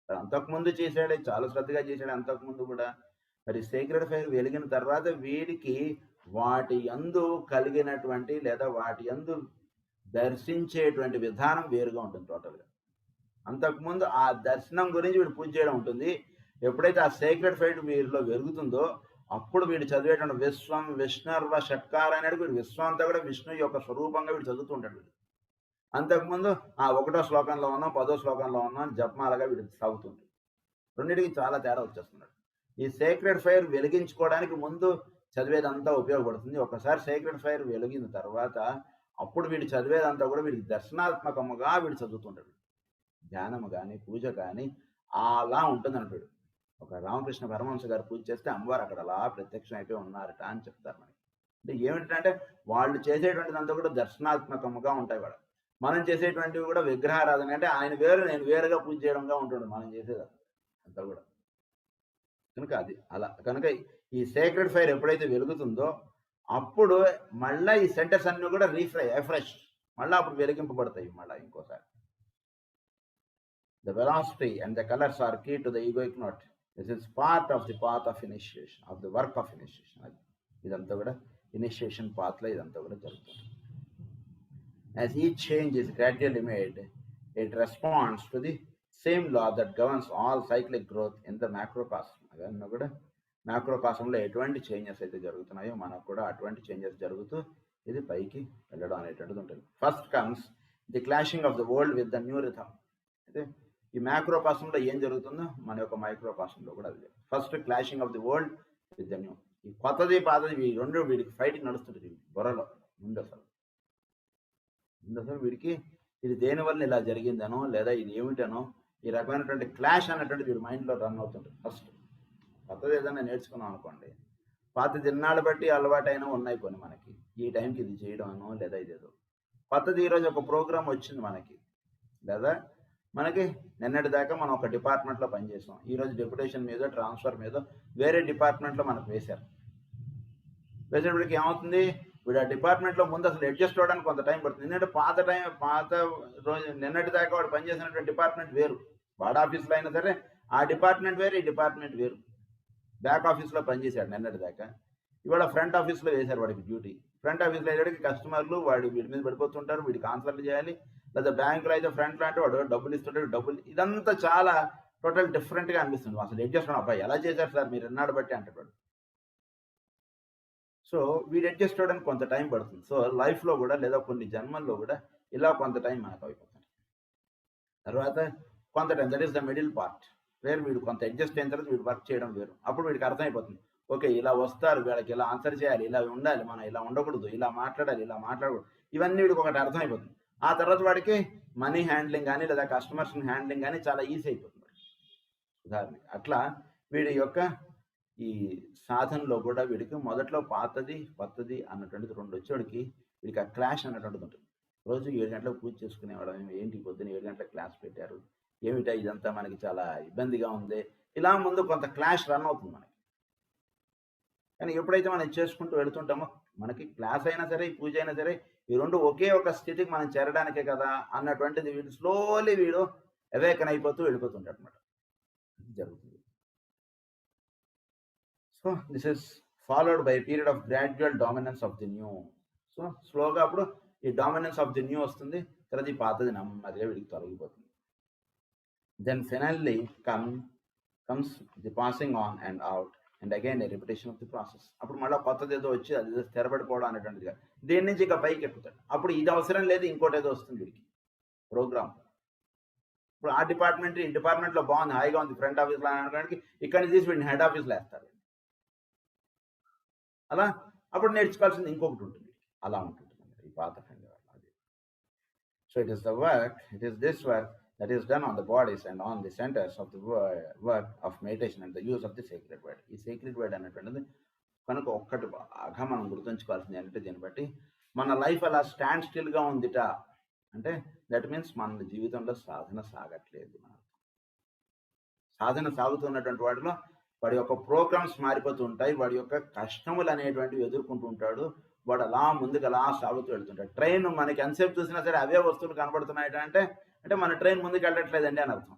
అంతకుముందు చేశాడు, చాలా శ్రద్ధగా చేశాడు అంతకుముందు కూడా. మరి సేక్రెడ్ ఫైర్ వెలిగిన తర్వాత వీడికి వాటి యందు కలిగినటువంటి లేదా వాటి యందు దర్శించేటువంటి విధానం వేరుగా ఉంటుంది టోటల్గా. అంతకుముందు ఆ దర్శనం గురించి వీడు పూజ చేయడం ఉంటుంది. ఎప్పుడైతే ఆ సేక్రెడ్ ఫైర్ వీరిలో వెలుగుతుందో అప్పుడు వీడు చదివేటువంటి విశ్వం, విష్ణుర్వ, షట్కార అనేది వీడు విశ్వం అంతా కూడా విష్ణు యొక్క స్వరూపంగా వీడు చదువుతూ ఉంటాడు. వీడు అంతకుముందు ఆ 1వ శ్లోకంలో ఉన్నాం, 10వ శ్లోకంలో ఉన్నాం జపమాలగా వీడు సాగుతుంటాడు. రెండింటికి చాలా తేడా వచ్చేస్తున్నాడు. ఈ సేక్రెడ్ ఫైర్ వెలిగించుకోవడానికి ముందు చదివేదంతా ఉపయోగపడుతుంది. ఒకసారి సేక్రెడ్ ఫైర్ వెలిగిన తర్వాత అప్పుడు వీడు చదివేదంతా కూడా వీడికి దర్శనాత్మకముగా వీడు చదువుతుంటాడు. ధ్యానము కానీ పూజ కానీ అలా ఉంటుంది అంటాడు. ఒక రామకృష్ణ పరమహంస గారు పూజ చేస్తే అమ్మవారు అక్కడ అలా ప్రత్యక్షం అయిపోయి ఉన్నారట అని చెప్తారు మనకి. అంటే ఏమిటంటే వాళ్ళు చేసేటువంటిదంతా కూడా దర్శనాత్మకముగా ఉంటాయి. వాడు మనం చేసేటువంటివి కూడా విగ్రహారాధన, అంటే ఆయన వేరు నేను వేరుగా పూజ చేయడంగా ఉంటుంది మనం చేసేది అంతా కూడా. కనుక అది అలా కనుక ఈ సేక్రెడ్ ఫైర్ ఎప్పుడైతే వెలుగుతుందో అప్పుడు మళ్ళీ ఈ సెంటర్స్ అన్నీ కూడా రిఫ్రెష్ మళ్ళీ అప్పుడు వెలిగింపబడతాయి మళ్ళీ ఇంకోసారి. The velocity and the colors are key to the egoic note. This is part of the path of initiation, of the work of initiation. ఇదంతా కూడా ఇనిషియేషన్ పాత్లో ఇదంతా కూడా జరుగుతుంది. As each change is gradually made, it responds to the same law that governs all cyclic growth in the macrocosm. అవన్నీ కూడా మ్యాక్రోకాస్మ్లో ఎటువంటి changes అయితే జరుగుతున్నాయో మనకు కూడా అటువంటి చేంజెస్ జరుగుతూ ఇది పైకి వెళ్ళడం అనేటువంటిది ఉంటుంది. First comes the clashing of the world with the new rhythm. అయితే ఈ మ్యాక్రోకాస్మ్లో ఏం జరుగుతుందో మన యొక్క మైక్రోకాస్మ్లో కూడా అది first clashing of the world with the new. ఈ కొత్తది పాతది ఈ రెండు వీడికి ఫైటింగ్ నడుస్తుంటుంది బుర్రలో ముందు అసలు వీడికి ఇది దేనివల్ల ఇలా జరిగిందనో లేదా ఇది ఏమిటనో ఈ రకమైనటువంటి క్లాష్ అనేటువంటి వీడి మైండ్లో రన్ అవుతుంటుంది. ఫస్ట్ కొత్తది ఏదైనా నేర్చుకున్నాం అనుకోండి, పాత దిన్నాళ్ళు బట్టి అలవాటైనా ఉన్నాయి కొన్ని మనకి, ఈ టైంకి ఇది చేయడం అనో లేదా ఇదేదో. కొత్తది ఈరోజు ఒక ప్రోగ్రామ్ వచ్చింది మనకి, లేదా మనకి నిన్నటి దాకా మనం ఒక డిపార్ట్మెంట్లో పనిచేసాం, ఈరోజు డెప్యుటేషన్ మీద ట్రాన్స్ఫర్ మీద వేరే డిపార్ట్మెంట్లో మనకు వేశారు. వేసేటప్పటికి ఏమవుతుంది, వీడు ఆ డిపార్ట్మెంట్లో ముందు అసలు అడ్జస్ట్ అవ్వడానికి కొంత టైం పడుతుంది. ఎందుకంటే పాత రోజు నిన్నటి దాకా వాడు పనిచేసినటువంటి డిపార్ట్మెంట్ వేరు, వాడు ఆఫీస్లో అయినా సరే ఆ డిపార్ట్మెంట్ వేరు, ఈ డిపార్ట్మెంట్ వేరు. బ్యాక్ ఆఫీస్లో పనిచేశాడు నిన్నటి దాకా, ఇవాళ ఫ్రంట్ ఆఫీస్లో వేశారు వాడికి డ్యూటీ. ఫ్రంట్ ఆఫీస్లో అయ్యేటికి కస్టమర్లు వీడి మీద పడిపోతుంటారు, వీడికి ఆన్సర్లు చేయాలి. లేదా బ్యాంకులో అయితే ఫ్రంట్లో అంటే వాడు డబ్బులు ఇస్తుంటాడు, డబ్బులు ఇదంతా చాలా టోటల్ డిఫరెంట్గా అనిపిస్తుంది. అసలు అడ్జస్ట్ అబ్బాయి ఎలా చేశారు సార్ మీరు ఎన్నాడు బట్టి అంటాడు. సో వీడు అడ్జస్ట్ అవ్వడానికి కొంత టైం పడుతుంది. సో లైఫ్లో కూడా లేదా కొన్ని జన్మల్లో కూడా ఇలా కొంత టైం మనకు అయిపోతుంది. తర్వాత కొంత time, that is the middle part, వేరు వీడు కొంత అడ్జస్ట్ అయిన తర్వాత వీడు వర్క్ చేయడం వేరు. అప్పుడు వీడికి అర్థమైపోతుంది, ఓకే ఇలా వస్తారు, వీళ్ళకి ఇలా ఆన్సర్ చేయాలి, ఇలా ఉండాలి, మనం ఇలా ఉండకూడదు, ఇలా మాట్లాడాలి, ఇలా మాట్లాడకూడదు, ఇవన్నీ వీడికి ఒకటి అర్థమైపోతుంది. ఆ తర్వాత వాడికి మనీ హ్యాండ్లింగ్ కానీ లేదా కస్టమర్స్ హ్యాండ్లింగ్ కానీ చాలా ఈజీ అయిపోతుంది. ఉదాహరణకి అట్లా వీడి యొక్క ఈ సాధనలో కూడా వీడికి మొదట్లో పాతది కొత్తది అన్నటువంటిది రెండు వచ్చేవాడికి వీడికి ఆ క్లాష్ అన్నటువంటిది ఉంటుంది. రోజు 7 గంటలకు పూజ చేసుకునేవాడు, ఏంటి పొద్దున్న 7 గంటలకు క్లాస్ పెట్టారు, ఏమిటా ఇదంతా మనకి చాలా ఇబ్బందిగా ఉంది, ఇలా ముందు కొంత క్లాష్ రన్ అవుతుంది మనకి. కానీ ఎప్పుడైతే మనం చేసుకుంటూ వెళుతుంటామో మనకి క్లాస్ అయినా సరే ఈ పూజ అయినా సరే ఈ రెండు ఒకే ఒక స్థితికి మనం చేరడానికే కదా అన్నటువంటిది వీడు స్లోలీ వీడు అవేకన్ అయిపోతూ వెళ్ళిపోతుంటాడు అనమాట. జరుగుతుంది. So this is followed by period of gradual dominance of the new. So స్లోగా అప్పుడు ఈ డామినెన్స్ ఆఫ్ ది న్యూ వస్తుంది, తర్వాత ఈ పాతది నెమ్మదిగా వీడికి తొలగిపోతుంది. Then finally comes the passing on and out and again a repetition of the process. అప్పుడు మళ్ళీ కొత్తది ఏదో వచ్చి అది స్థిరపడిపోవడం అనేటువంటిది దేని నుంచి ఇక పైకి ఎక్కుతాడు. అప్పుడు ఇది అవసరం లేదు, ఇంకోటి ఏదో వస్తుంది వీడికి ప్రోగ్రామ్. ఇప్పుడు ఆ డిపార్ట్మెంట్ ఈ డిపార్ట్మెంట్లో బాగుంది, హాయిగా ఉంది, ఫ్రంట్ ఆఫీస్లో అనడానికి ఇక్కడి నుంచి తీసి వీడిని హెడ్ ఆఫీస్లో వేస్తారు. అలా అప్పుడు నేర్చుకోవాల్సింది ఇంకొకటి ఉంటుంది, అలా ఉంటుంది ఈ పాత friend. So it is the work, it is this work that is done on the bodies and on the centers of the work of meditation and the use of the sacred word. ఈ sacred word అనేటువంటిది కనుక ఒక్కటి బాగా మనం గుర్తుంచుకోవాల్సింది అంటే, దీన్ని బట్టి మన లైఫ్ అలా స్టాండ్ స్టిల్గా ఉందిట అంటే దట్ మీన్స్ మన జీవితంలో సాధన సాగట్లేదు. సాధన సాగుతున్నటువంటి వాటిలో వాడి యొక్క ప్రోగ్రామ్స్ మారిపోతూ ఉంటాయి, వాడి యొక్క కష్టములు అనేటువంటివి ఎదుర్కొంటూ ఉంటాడు, వాడు అలా ముందుకు అలా సాగుతూ వెళ్తుంటాడు. ట్రైన్ మనకి ఎంతసేపు చూసినా సరే అవే వస్తువులు కనబడుతున్నాయి అంటే మన ట్రైన్ ముందుకు వెళ్ళట్లేదండి అని అర్థం.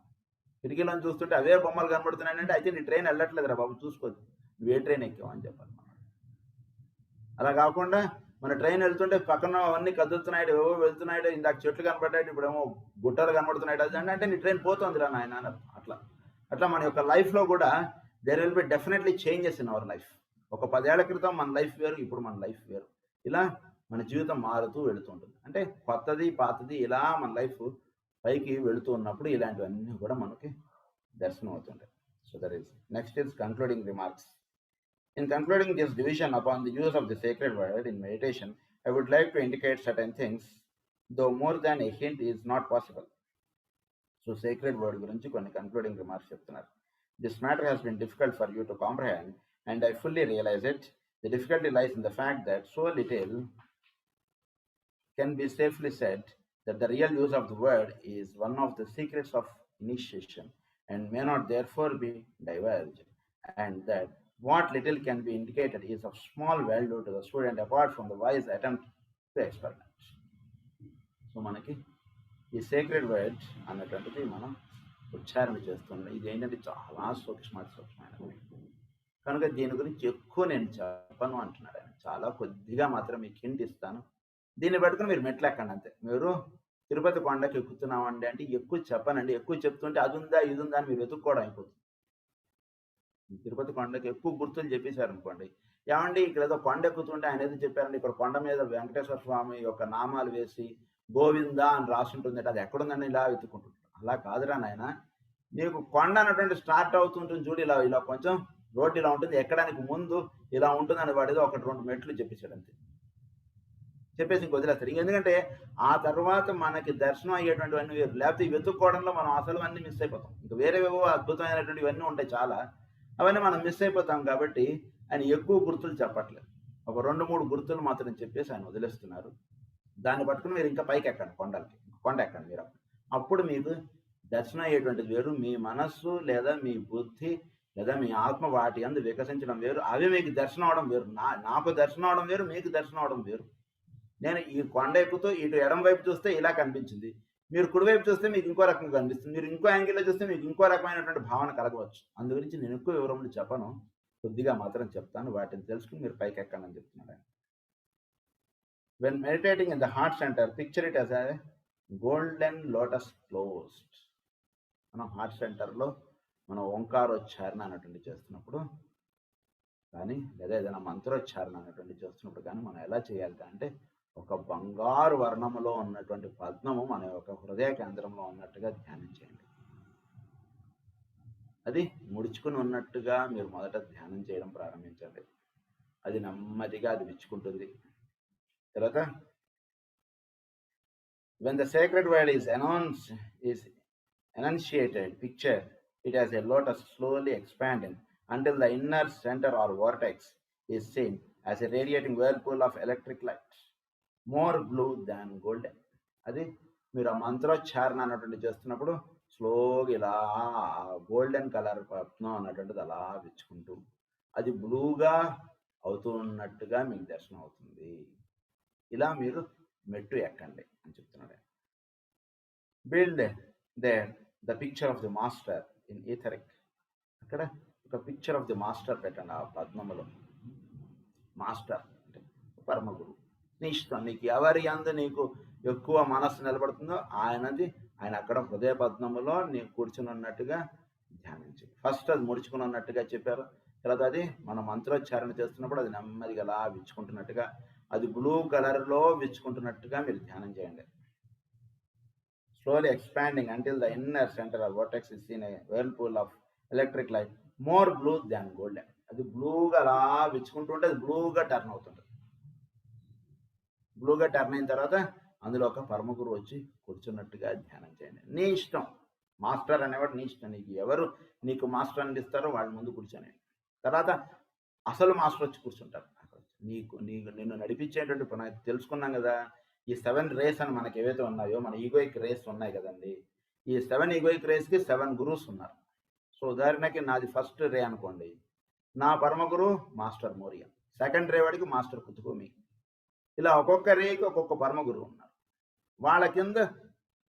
కిటికీలో చూస్తుంటే అవే బొమ్మలు కనబడుతున్నాయంటే అయితే నీ ట్రైన్ వెళ్ళట్లేదురా బాబు, చూసుకోదు, నువ్వు ఏ ట్రైన్ ఎక్కావు అని చెప్పాలి మనం. అలా కాకుండా మన ట్రైన్ వెళ్తుంటే పక్కన అవన్నీ కదులుతున్నాయి, ఏవో వెళ్తున్నాయి, ఇందాక చెట్లు కనబడ్డాయి, ఇప్పుడేమో గుట్టలు కనబడుతున్నాయి, అది అంటే నీ ట్రైన్ పోతుందిరా నాయన అని అర్థం. అట్లా మన యొక్క లైఫ్లో కూడా there will be definitely changes in our life. ఒక 10 ఏళ్ల క్రితం మన లైఫ్ వేరు, ఇప్పుడు మన లైఫ్ వేరు. ఇలా మన జీవితం మారుతూ వెళుతుంటుంది. అంటే కొత్తది పాతది ఇలా మన లైఫ్ పైకి వెళుతూ ఉన్నప్పుడు ఇలాంటివన్నీ కూడా మనకి దర్శనం అవుతుంటాయి. So that is next is concluding remarks. In concluding this division upon the use of the sacred word in meditation, I would like to indicate certain things, though more than a hint is not possible. So sacred word గురించి కొన్ని concluding remarks చెప్తున్నారు. This matter has been difficult for you to comprehend, and I fully realize it. The difficulty lies in the fact that so little can be safely said that the real use of the word is one of the secrets of initiation and may not therefore be divulged, and that what little can be indicated is of small value to the student apart from the wise attempt to experiment. So manaki ఈ sacred word అన్నటువంటిది మనం ఉచ్చారణ చేస్తున్నాం. ఇది ఏంటంటే చాలా సూక్ష్మమైనది కనుక దీని గురించి ఎక్కువ నేను చెప్పను అంటున్నాడు ఆయన. చాలా కొద్దిగా మాత్రం మీకు హింట్ ఇస్తాను, దీన్ని పట్టుకుని మీరు మెట్లు ఎక్కండి అంతే. మీరు తిరుపతి కొండకి ఎక్కుతున్నామండి అంటే ఎక్కువ చెప్పనండి. ఎక్కువ చెప్తుంటే అది ఉందా, ఇది ఉందా అని మీరు వెతుక్కోవడం అయిపోతుంది. తిరుపతి కొండకి ఎక్కువ గుర్తులు చెప్పేశారనుకోండి. ఏవండి ఇక్కడేదో కొండ ఎక్కుతుంటే ఆయన ఏదో చెప్పారండి, ఇక్కడ కొండ మీద వెంకటేశ్వర స్వామి యొక్క నామాలు వేసి గోవింద అని రాసుంటుందట. అది ఎక్కడుందని ఇలా వెతుక్కుంటుంటారు. అలా కాదురా నాయన. నీకు కొండ అన్నటువంటి స్టార్ట్ అవుతుంటుంది చూడు, ఇలా ఇలా కొంచెం రోడ్డు ఇలా ఉంటుంది. ఎక్కడానికి ముందు ఇలా ఉంటుందని వాడేదో 1, 2 మెట్లు చెప్పేసాడు అంతే. చెప్పేసి ఇంక వదిలేస్తాడు. ఎందుకంటే ఆ తర్వాత మనకి దర్శనం అయ్యేటువంటివన్నీ వేరు. లేకపోతే ఈ వెతుక్కోవడంలో మనం అసలువన్నీ మిస్ అయిపోతాం. ఇంక వేరేవేవో అద్భుతమైనటువంటివన్నీ ఉంటాయి చాలా. అవన్నీ మనం మిస్ అయిపోతాం కాబట్టి ఆయన ఎక్కువ గుర్తులు చెప్పట్లేదు. ఒక 2, 3 గుర్తులు మాత్రం చెప్పేసి ఆయన వదిలేస్తున్నారు. దాన్ని పట్టుకుని మీరు ఇంకా పైకి ఎక్కండి కొండలకి. కొండ ఎక్కండి మీరు. అప్పుడు మీకు దర్శనం అయ్యేటువంటిది వేరు. మీ మనస్సు లేదా మీ బుద్ధి లేదా మీ ఆత్మ వాటి యందు వికసించడం వేరు. అవి మీకు దర్శనం అవడం వేరు. నాకు దర్శనం అవడం వేరు, మీకు దర్శనం అవడం వేరు. నేను ఈ కొండ ఎక్కుతూ ఇటు ఎడమ వైపు చూస్తే ఇలా కనిపించింది. మీరు కుడివైపు చూస్తే మీకు ఇంకో రకంగా కనిపిస్తుంది. మీరు ఇంకో యాంగిల్లో చూస్తే మీకు ఇంకో రకమైనటువంటి భావన కలగవచ్చు. అందు గురించి నేను ఎక్కువ వివరములు చెప్పను. కొద్దిగా మాత్రం చెప్తాను. వాటిని తెలుసుకుని మీరు పైకి ఎక్కాలని చెప్తున్నాను. When meditating in the heart center, picture it as a golden lotus closed. మనం హార్ట్ సెంటర్లో మనం ఓంకారోచ్చారణ అనేటువంటి చేస్తున్నప్పుడు కానీ లేదా ఏదైనా మంత్రోచ్చారణ అనేటువంటి చేస్తున్నప్పుడు కానీ మనం ఎలా చేయాలి అంటే ఒక బంగారు వర్ణములో ఉన్నటువంటి పద్మము మన యొక్క హృదయ కేంద్రంలో ఉన్నట్టుగా ధ్యానం చేయండి. అది ముడుచుకుని ఉన్నట్టుగా మీరు మొదట ధ్యానం చేయడం ప్రారంభించండి. అది నెమ్మదిగా అది విచ్చుకుంటుంది. తర్వాత when the sacred word is enunciated, picture it as a lotus slowly expanding until the inner center or vortex is seen as a radiating whirlpool of electric light, more blue than golden. అది మీరు ఆ మంత్రోచ్చారణ అన్నటువంటి చేస్తున్నప్పుడు స్లోగా ఇలా golden colour పద్మం అన్నటువంటిది అలా విచ్చుకుంటూ అది బ్లూగా అవుతూ ఉన్నట్టుగా మీకు దర్శనం అవుతుంది. ఇలా మీరు మెట్టు ఎక్కండి అని చెప్తున్నాడు. Build there the picture of the master in etheric. అక్కడ ఒక పిక్చర్ ఆఫ్ ది మాస్టర్ పెట్టండి ఆ పద్మములో. మాస్టర్ అంటే పరమ గురువు. నీ ఇష్టం, నీకు ఎవరి యందు నీకు ఎక్కువ మనస్సు నిలబడుతుందో ఆయన అక్కడ హృదయ పద్మములో నీకు కూర్చుని ఉన్నట్టుగా ధ్యానించి ఫస్ట్ అది ముడుచుకుని ఉన్నట్టుగా చెప్పారు. తర్వాత అది మనం మంత్రోచ్చారణ చేస్తున్నప్పుడు అది నెమ్మదిగా అలా విచ్చుకుంటున్నట్టుగా అది బ్లూ కలర్లో విచ్చుకుంటున్నట్టుగా మీరు ధ్యానం చేయండి. Slowly expanding until the inner centre of vortex is seen a whirlpool of electric light more blue than golden. అది బ్లూగా అలా విచ్చుకుంటుంటే అది బ్లూగా టర్న్ అవుతుంది. బ్లూగా టర్న్ అయిన తర్వాత అందులో ఒక పరమగురు వచ్చి కూర్చున్నట్టుగా ధ్యానం చేయండి. నీ ఇష్టం, మాస్టర్ అనేవాడు నీ ఇష్టం. నీకు ఎవరు నీకు మాస్టర్ అందిస్తారో వాళ్ళ ముందు కూర్చొని తర్వాత అసలు మాస్టర్ వచ్చి కూర్చుంటారు. నిన్ను నడిపించేటువంటి తెలుసుకున్నాం కదా, ఈ 7 రేస్ అని మనకి ఏవైతే ఉన్నాయో మన ఈగోయిక్ రేస్ ఉన్నాయి కదండి. ఈ 7 ఈగోయిక్ రేస్కి 7 గురువుస్ ఉన్నారు. సో ఉదాహరణకి నాది ఫస్ట్ రే అనుకోండి, నా పరమగురు మాస్టర్ మోరియా, సెకండ్ రే వాడికి మాస్టర్ కుతుకుమి. ఇలా ఒక్కొక్క రేకి ఒక్కొక్క పరమగురువు ఉన్నారు. వాళ్ళ కింద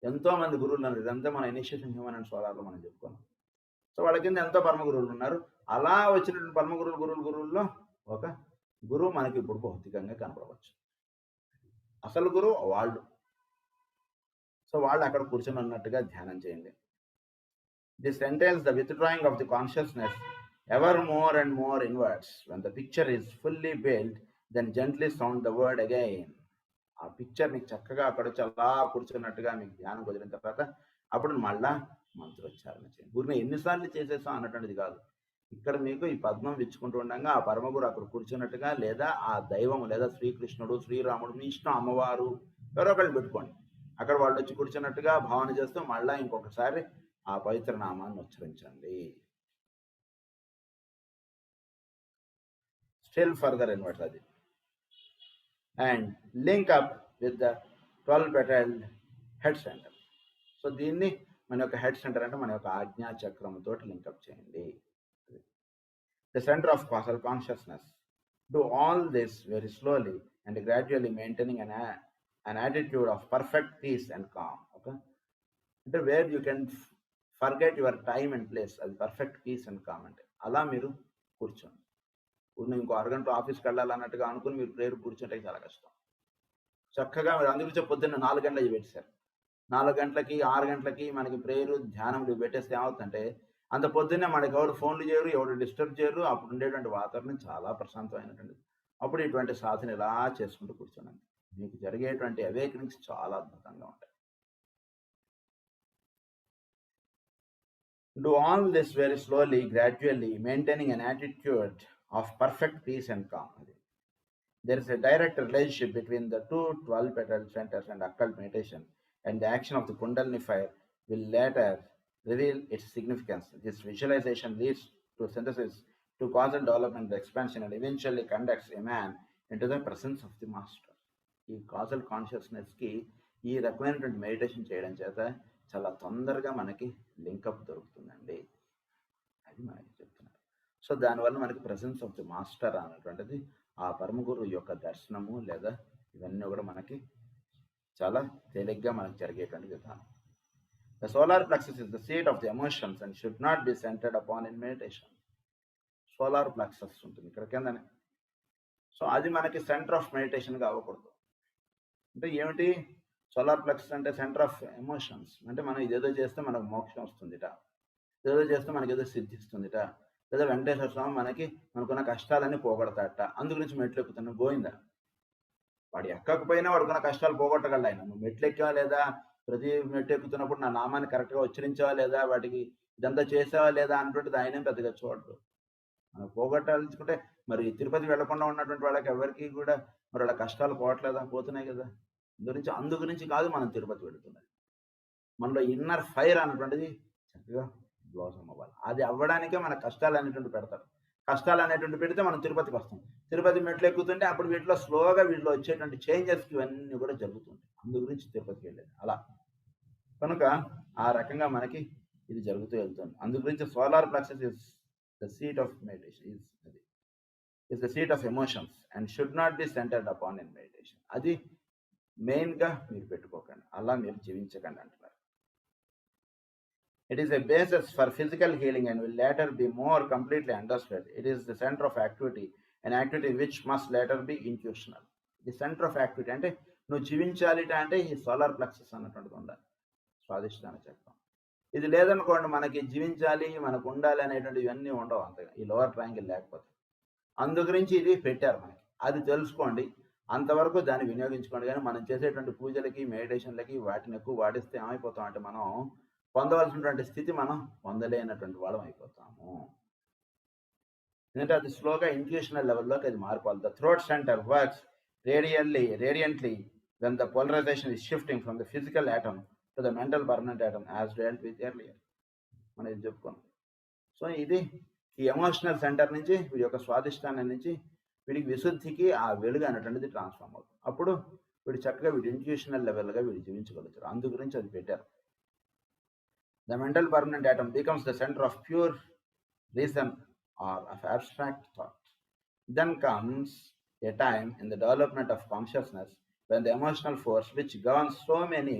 ఎంతో మంది గురువులు ఉన్నారు. ఇదంతా మన ఇనిషియేషన్ హ్యూమన్ అండ్ సోలార్లో మనం చెప్పుకున్నాం. సో వాళ్ళ కింద ఎంతో పరమగురువులు ఉన్నారు. అలా వచ్చినటువంటి గురువుల్లో ఒక గురువు మనకి ఇప్పుడు భౌతికంగా కనపడవచ్చు. అసలు గురువు వాళ్ళు. సో వాళ్ళు అక్కడ కూర్చొని ఉన్నట్టుగా ధ్యానం చేయండి. This entails the withdrawing of the consciousness ever more and more inwards. When the picture is fully build then gently sound the word again. ఆ పిక్చర్ నీకు చక్కగా అక్కడ చాలా కూర్చున్నట్టుగా మీకు ధ్యానం కుదిరిన తర్వాత అప్పుడు మళ్ళా మంత్రోచ్చారణ చేయండి. ఊరిని ఎన్నిసార్లు చేసేసాం అన్నటువంటిది కాదు. ఇక్కడ మీకు ఈ పద్మం విచ్చుకుంటూ ఉండగా ఆ పరమగురు అక్కడ కూర్చున్నట్టుగా లేదా ఆ దైవం లేదా శ్రీకృష్ణుడు, శ్రీరాముడు, మీ ఇష్టం, అమ్మవారు ఎవరో ఒకళ్ళు పెట్టుకోండి. అక్కడ వాళ్ళు వచ్చి కూర్చున్నట్టుగా భావన చేస్తూ మళ్ళా ఇంకొకసారి ఆ పవిత్ర నామాన్ని ఉచ్చరించండి. స్టిల్ ఫర్దర్ ఇన్వర్ట్ అది and link up with the 12 petaled head center. So దీన్ని మన యొక్క హెడ్ సెంటర్ అంటే మన యొక్క ఆజ్ఞా చక్రంతో లింకప్ చేయండి. The center of causal consciousness. Do all this very slowly and gradually, maintaining an attitude of perfect peace and calm. Okay, where you can forget your time and place, as perfect peace and calm. అంటే అలా మీరు కూర్చోండి. ఇంకో అరగంట ఆఫీస్కి వెళ్ళాలన్నట్టుగా అనుకుని మీరు prayer కూర్చుంటే చాలా కష్టం. చక్కగా మీరు అందుకు పొద్దున్న 4 గంటలు పెట్టారు. 4 గంటలకి 6 గంటలకి మనకి ప్రేయరు ధ్యానములు పెట్టేస్తే ఏమవుతుందంటే అంత పొద్దున్నే మనకి ఎవరు ఫోన్లు చేయరు, ఎవరు డిస్టర్బ్ చేయరు. అప్పుడు ఉండేటువంటి వాతావరణం చాలా ప్రశాంతమైనటువంటిది. అప్పుడు ఇటువంటి సాధన ఇలా చేసుకుంటూ కూర్చోనండి. మీకు జరిగేటువంటి అవేకనింగ్స్ చాలా అద్భుతంగా ఉంటాయి. Do all this very slowly, gradually, maintaining an attitude of perfect peace and calm. There is a direct relationship between the two 12-petal centers and occult meditation, and the action of the Kundalini fire will later reveal its significance. This visualization leads to synthesis, to causal development, expansion, and eventually conducts a man into the presence of the master. ఈ కాజల్ కాన్షియస్నెస్కి ఈ రకమైనటువంటి meditation చేయడం చేత చాలా తొందరగా మనకి link up దొరుకుతుందండి. అది మనకి చెప్తున్నారు. సో దానివల్ల మనకి ప్రెసెన్స్ ఆఫ్ ది మాస్టర్ అనేటువంటిది ఆ పరమగురు యొక్క దర్శనము లేదా ఇవన్నీ కూడా మనకి చాలా తేలిగ్గా మనకు జరిగేటువంటి విధానం. The solar plexus is the seat of the emotions and should not be centered upon in meditation. Solar plexus ఉంటుంది ఇక్కడ కిందనే. సో అది మనకి సెంటర్ ఆఫ్ మెడిటేషన్గా అవ్వకూడదు. అంటే ఏమిటి సోలార్ ప్లెక్సస్ అంటే? Centre of emotions. అంటే మనం ఇదేదో చేస్తే మనకు మోక్షం వస్తుందిట, ఇదేదో చేస్తే మనకి ఏదో సిద్ధిస్తుందిట, లేదా వెంకటేశ్వర స్వామి మనకున్న కష్టాలన్నీ పోగొడతాడట, అందు గురించి మెట్లు ఎక్కుతున్నాను. గోయిందా, వాడు ఎక్కకపోయినా వాడుకున్న కష్టాలు పోగొట్టగలడు ఆయన. నువ్వు మెట్లు ఎక్కావా లేదా, ప్రతి మెట్లు ఎక్కుతున్నప్పుడు నా నామాన్ని కరెక్ట్గా ఉచ్చరించావా లేదా, వాటికి ఇదంతా చేసావా లేదా అంటుంటుంది ఆయనేం పెద్దగా చూడరు. మనం పోగొట్టాల్చుకుంటే మరి తిరుపతి వెళ్లకుండా ఉన్నటువంటి వాళ్ళకి ఎవరికి కూడా మరి వాళ్ళ కష్టాలు పోవట్లేదా? పోతున్నాయి కదా. అందు గురించి కాదు మనం తిరుపతి వెళుతున్నది. మనలో ఇన్నర్ ఫైర్ అనేటువంటిది చక్కగా బ్లాసమ్ అవ్వాలి. అది అవ్వడానికే మన కష్టాలు అనేటువంటి పెడతారు. కష్టాలు అనేటువంటి పెడితే మనం తిరుపతికి వస్తాం. తిరుపతి మెట్లు ఎక్కుతుంటే అప్పుడు వీటిలో స్లోగా వీటిలో వచ్చేటువంటి చేంజెస్కి ఇవన్నీ కూడా జరుగుతుంటాయి. అందు గురించి తిరుపతికి వెళ్ళేది అలా. కనుక ఆ రకంగా మనకి ఇది జరుగుతూ వెళ్తుంది. అందు గురించి solar plexus is the seat of meditation, is the seat of emotions and should not be centered upon in meditation. అది మెయిన్గా మీరు పెట్టుకోకండి, అలా మీరు జీవించకండి అంటున్నారు. It is a basis for physical healing and will later be more completely understood. It is the center of activity, an activity which must later be intuitional. The center of activity అంటే నువ్వు జీవించాలిట అంటే ఈ solar plexus అన్నటువంటిది ఉండాలి, స్వాదిష్టాన చక్రం. ఇది లేదనుకోండి, మనకి జీవించాలి మనకు ఉండాలి అనేటువంటి ఇవన్నీ ఉండవు అంతగా, ఈ లోవర్ ట్రయాంగిల్ లేకపోతే. అందు గురించి ఇది పెట్టారు మనకి, అది తెలుసుకోండి, అంతవరకు దాన్ని వినియోగించుకోండి. కానీ మనం చేసేటువంటి పూజలకి మెడిటేషన్లకి వాటిని ఎక్కువ వాడిస్తే ఏమైపోతాం అంటే మనం పొందవలసినటువంటి స్థితి మనం పొందలేనటువంటి వాళ్ళం అయిపోతాము. ఎందుకంటే అది స్లోగా ఇంట్యూషనల్ లెవెల్లోకి అది మారిపోవాలి. The throat centre works radiantly when the polarization is shifting from the physical atom to the mental permanent atom as dealt with earlier. మనం ఇది చెప్పుకున్నాం. సో ఇది ఈ ఎమోషనల్ సెంటర్ నుంచి వీడి యొక్క స్వాదిష్టానం నుంచి వీడికి విశుద్ధికి ఆ వెలుగు అనేటువంటిది ట్రాన్స్ఫార్మ్ అవుతుంది. అప్పుడు వీడు చక్కగా వీడి ఇంట్యూషనల్ లెవెల్గా వీడు జీవించగలుగుతారు. అందు గురించి అది పెట్టారు. The mental permanent atom becomes the center of pure reason or of abstract thought. Then comes a time in the development of consciousness when the emotional force which governs so many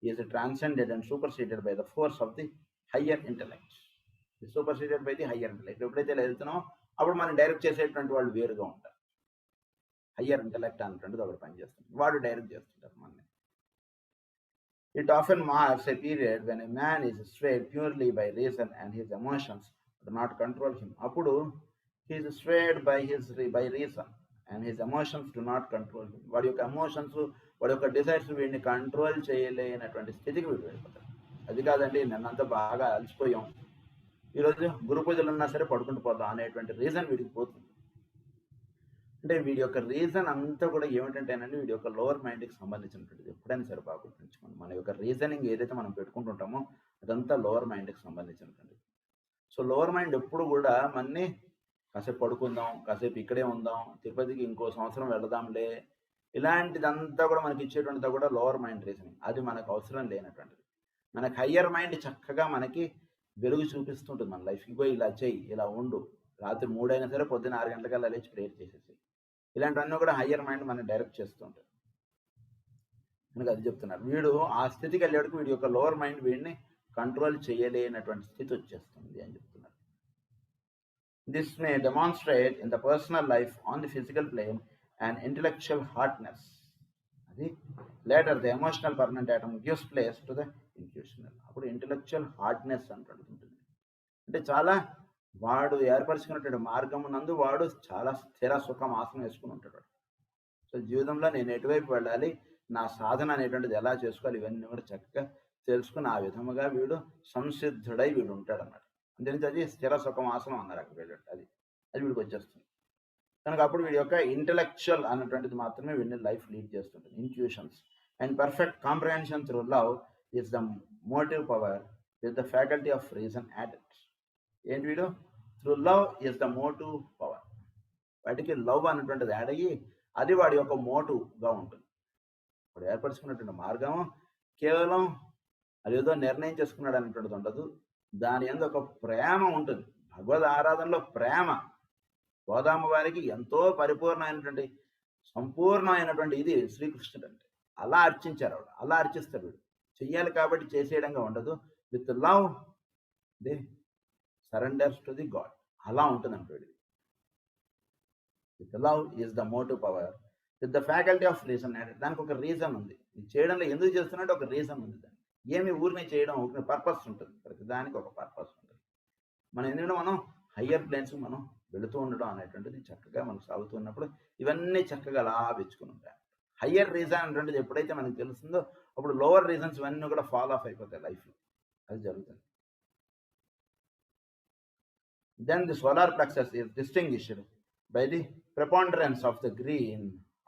is transcended and superseded by the force of the higher intellect. Superseded by the higher intellect. ఎప్పుడైతే వెళ్తున్నామో అప్పుడు మనం direct చేసేటువంటి వాళ్ళు వేరుగా ఉంటారు. Higher intellect అనేటువంటిది ఒకటి పనిచేస్తుంది, వాడు డైరెక్ట్ చేస్తుంటారు మనల్ని. It often marks a period when a man is swayed purely by reason and his emotions do not control him. అప్పుడు he is swayed by reason and his emotions do not control him. వాడి యొక్క emotions, వాడి యొక్క desires వీడిని control చేయలేనటువంటి స్థితికి వీడు వెళ్ళిపోతాడు. అది కాదండి నిన్నంతా బాగా అలసిపోయాం, ఈరోజు గురు పూజలు ఉన్నా సరే పడుకుంటూ పోదాం అనేటువంటి రీజన్ వీడికి పోతుంది. అంటే వీడి యొక్క రీజన్ అంతా కూడా ఏమిటంటేనండి వీడి యొక్క లోవర్ మైండ్కి సంబంధించినటువంటిది. ఎప్పుడైనా సరే బాగా గుర్తుంచుకోండి, మన యొక్క రీజనింగ్ ఏదైతే మనం పెట్టుకుంటుంటామో అదంతా లోవర్ మైండ్కి సంబంధించినటువంటిది. సో లోవర్ మైండ్ ఎప్పుడు కూడా మనని కాసేపు పడుకుందాం, కాసేపు ఇక్కడే ఉందాం, తిరుపతికి ఇంకో సంవత్సరం వెళదాంలే, ఇలాంటిదంతా కూడా మనకి ఇచ్చేటువంటిది కూడా లోవర్ మైండ్ రీజనింగ్. అది మనకు అవసరం లేనటువంటిది. మనకి హయ్యర్ మైండ్ చక్కగా మనకి వెలుగు చూపిస్తుంటుంది మన లైఫ్కి. పోయి ఇలా చేయి, ఇలా ఉండు, రాత్రి 3 అయినా సరే పొద్దున్న 6 గంటలకల్లా లేచి ప్రేయర్ చేసేసి, ఇలాంటివన్నీ కూడా హయ్యర్ మైండ్ మనం డైరెక్ట్ చేస్తూ ఉంటుంది. కనుక అది చెప్తున్నారు, వీడు ఆ స్థితికి వెళ్ళేటికి వీడి యొక్క లోవర్ మైండ్ వీడిని కంట్రోల్ చేయలేనటువంటి స్థితి వచ్చేస్తుంది అని చెప్తున్నారు. This may demonstrate in the personal life on the physical plane and intellectual hardness. అది later the emotional permanent atom gives place to the intuitional. అప్పుడు ఇంటలెక్చువల్ హార్డ్నెస్ అంటుంటుంది. అంటే చాలా వాడు ఏర్పరచుకున్నటువంటి మార్గం నందు వాడు చాలా స్థిర సుఖం ఆసనం వేసుకుని ఉంటాడు. సో జీవితంలో నేను ఎటువైపు వెళ్ళాలి, నా సాధన అనేటువంటిది ఎలా చేసుకోవాలి, ఇవన్నీ కూడా చక్కగా తెలుసుకుని ఆ విధముగా వీడు సంసిద్ధుడై వీడు ఉంటాడు అన్నమాట. అందుకని అది స్థిర సుఖం ఆసనం అన్నారు అక్కడ వెళ్ళాడు. అది వీడికి వచ్చేస్తుంది కనుక అప్పుడు వీడి యొక్క ఇంటలెక్చువల్ అన్నటువంటిది మాత్రమే వీడిని లైఫ్ లీడ్ చేస్తుంటుంది. Intuitions and perfect comprehension through love is the motive power with the faculty of reason added. ఏంటి వీడు through love is the motive power. వాటికి లవ్ అన్నటువంటిది యాడ్ అయ్యి అది వాడి యొక్క మోటివ్గా ఉంటుంది. వాడు ఏర్పరచుకున్నటువంటి మార్గం కేవలం అదేదో నిర్ణయం చేసుకున్నాడు అనేటువంటిది ఉండదు. దాని యందు ఒక ప్రేమ ఉంటుంది. భగవద్ ఆరాధనలో ప్రేమ గోదామ వారికి ఎంతో పరిపూర్ణమైనటువంటి సంపూర్ణమైనటువంటి ఇది శ్రీకృష్ణుడు అంటే. అలా అర్చించారు ఆవిడ, అలా అర్చిస్తాడు వీడు. చెయ్యాలి కాబట్టి చేసేయడంగా ఉండదు. With love they surrenders to the god. అలా ఉంటుందంట వీడిది. With love is the motive power with the faculty of reason. దానికి ఒక రీజన్ ఉంది. ఇది చేయడంలో ఎందుకు చేస్తున్నట్టు ఒక రీజన్ ఉంది. దానికి ఏమి ఊరిని చేయడం ఒక పర్పస్ ఉంటుంది. ప్రతి దానికి ఒక పర్పస్ ఉంటుంది. ఎందుకంటే మనం హయ్యర్ ప్లేన్స్ మనం వెళుతూ ఉండడం అనేటువంటిది చక్కగా మనకు సాగుతున్నప్పుడు ఇవన్నీ చక్కగా అలా వెచ్చుకుని ఉంటాయి. హయ్యర్ రీజన్ అనేటువంటిది ఎప్పుడైతే మనకు తెలుస్తుందో అప్పుడు లోవర్ రీజన్స్ ఇవన్నీ కూడా ఫాలో ఆఫ్ అయిపోతాయి లైఫ్లో. అది జరుగుతుంది. Then the solar plexus is distinguished by the preponderance of the green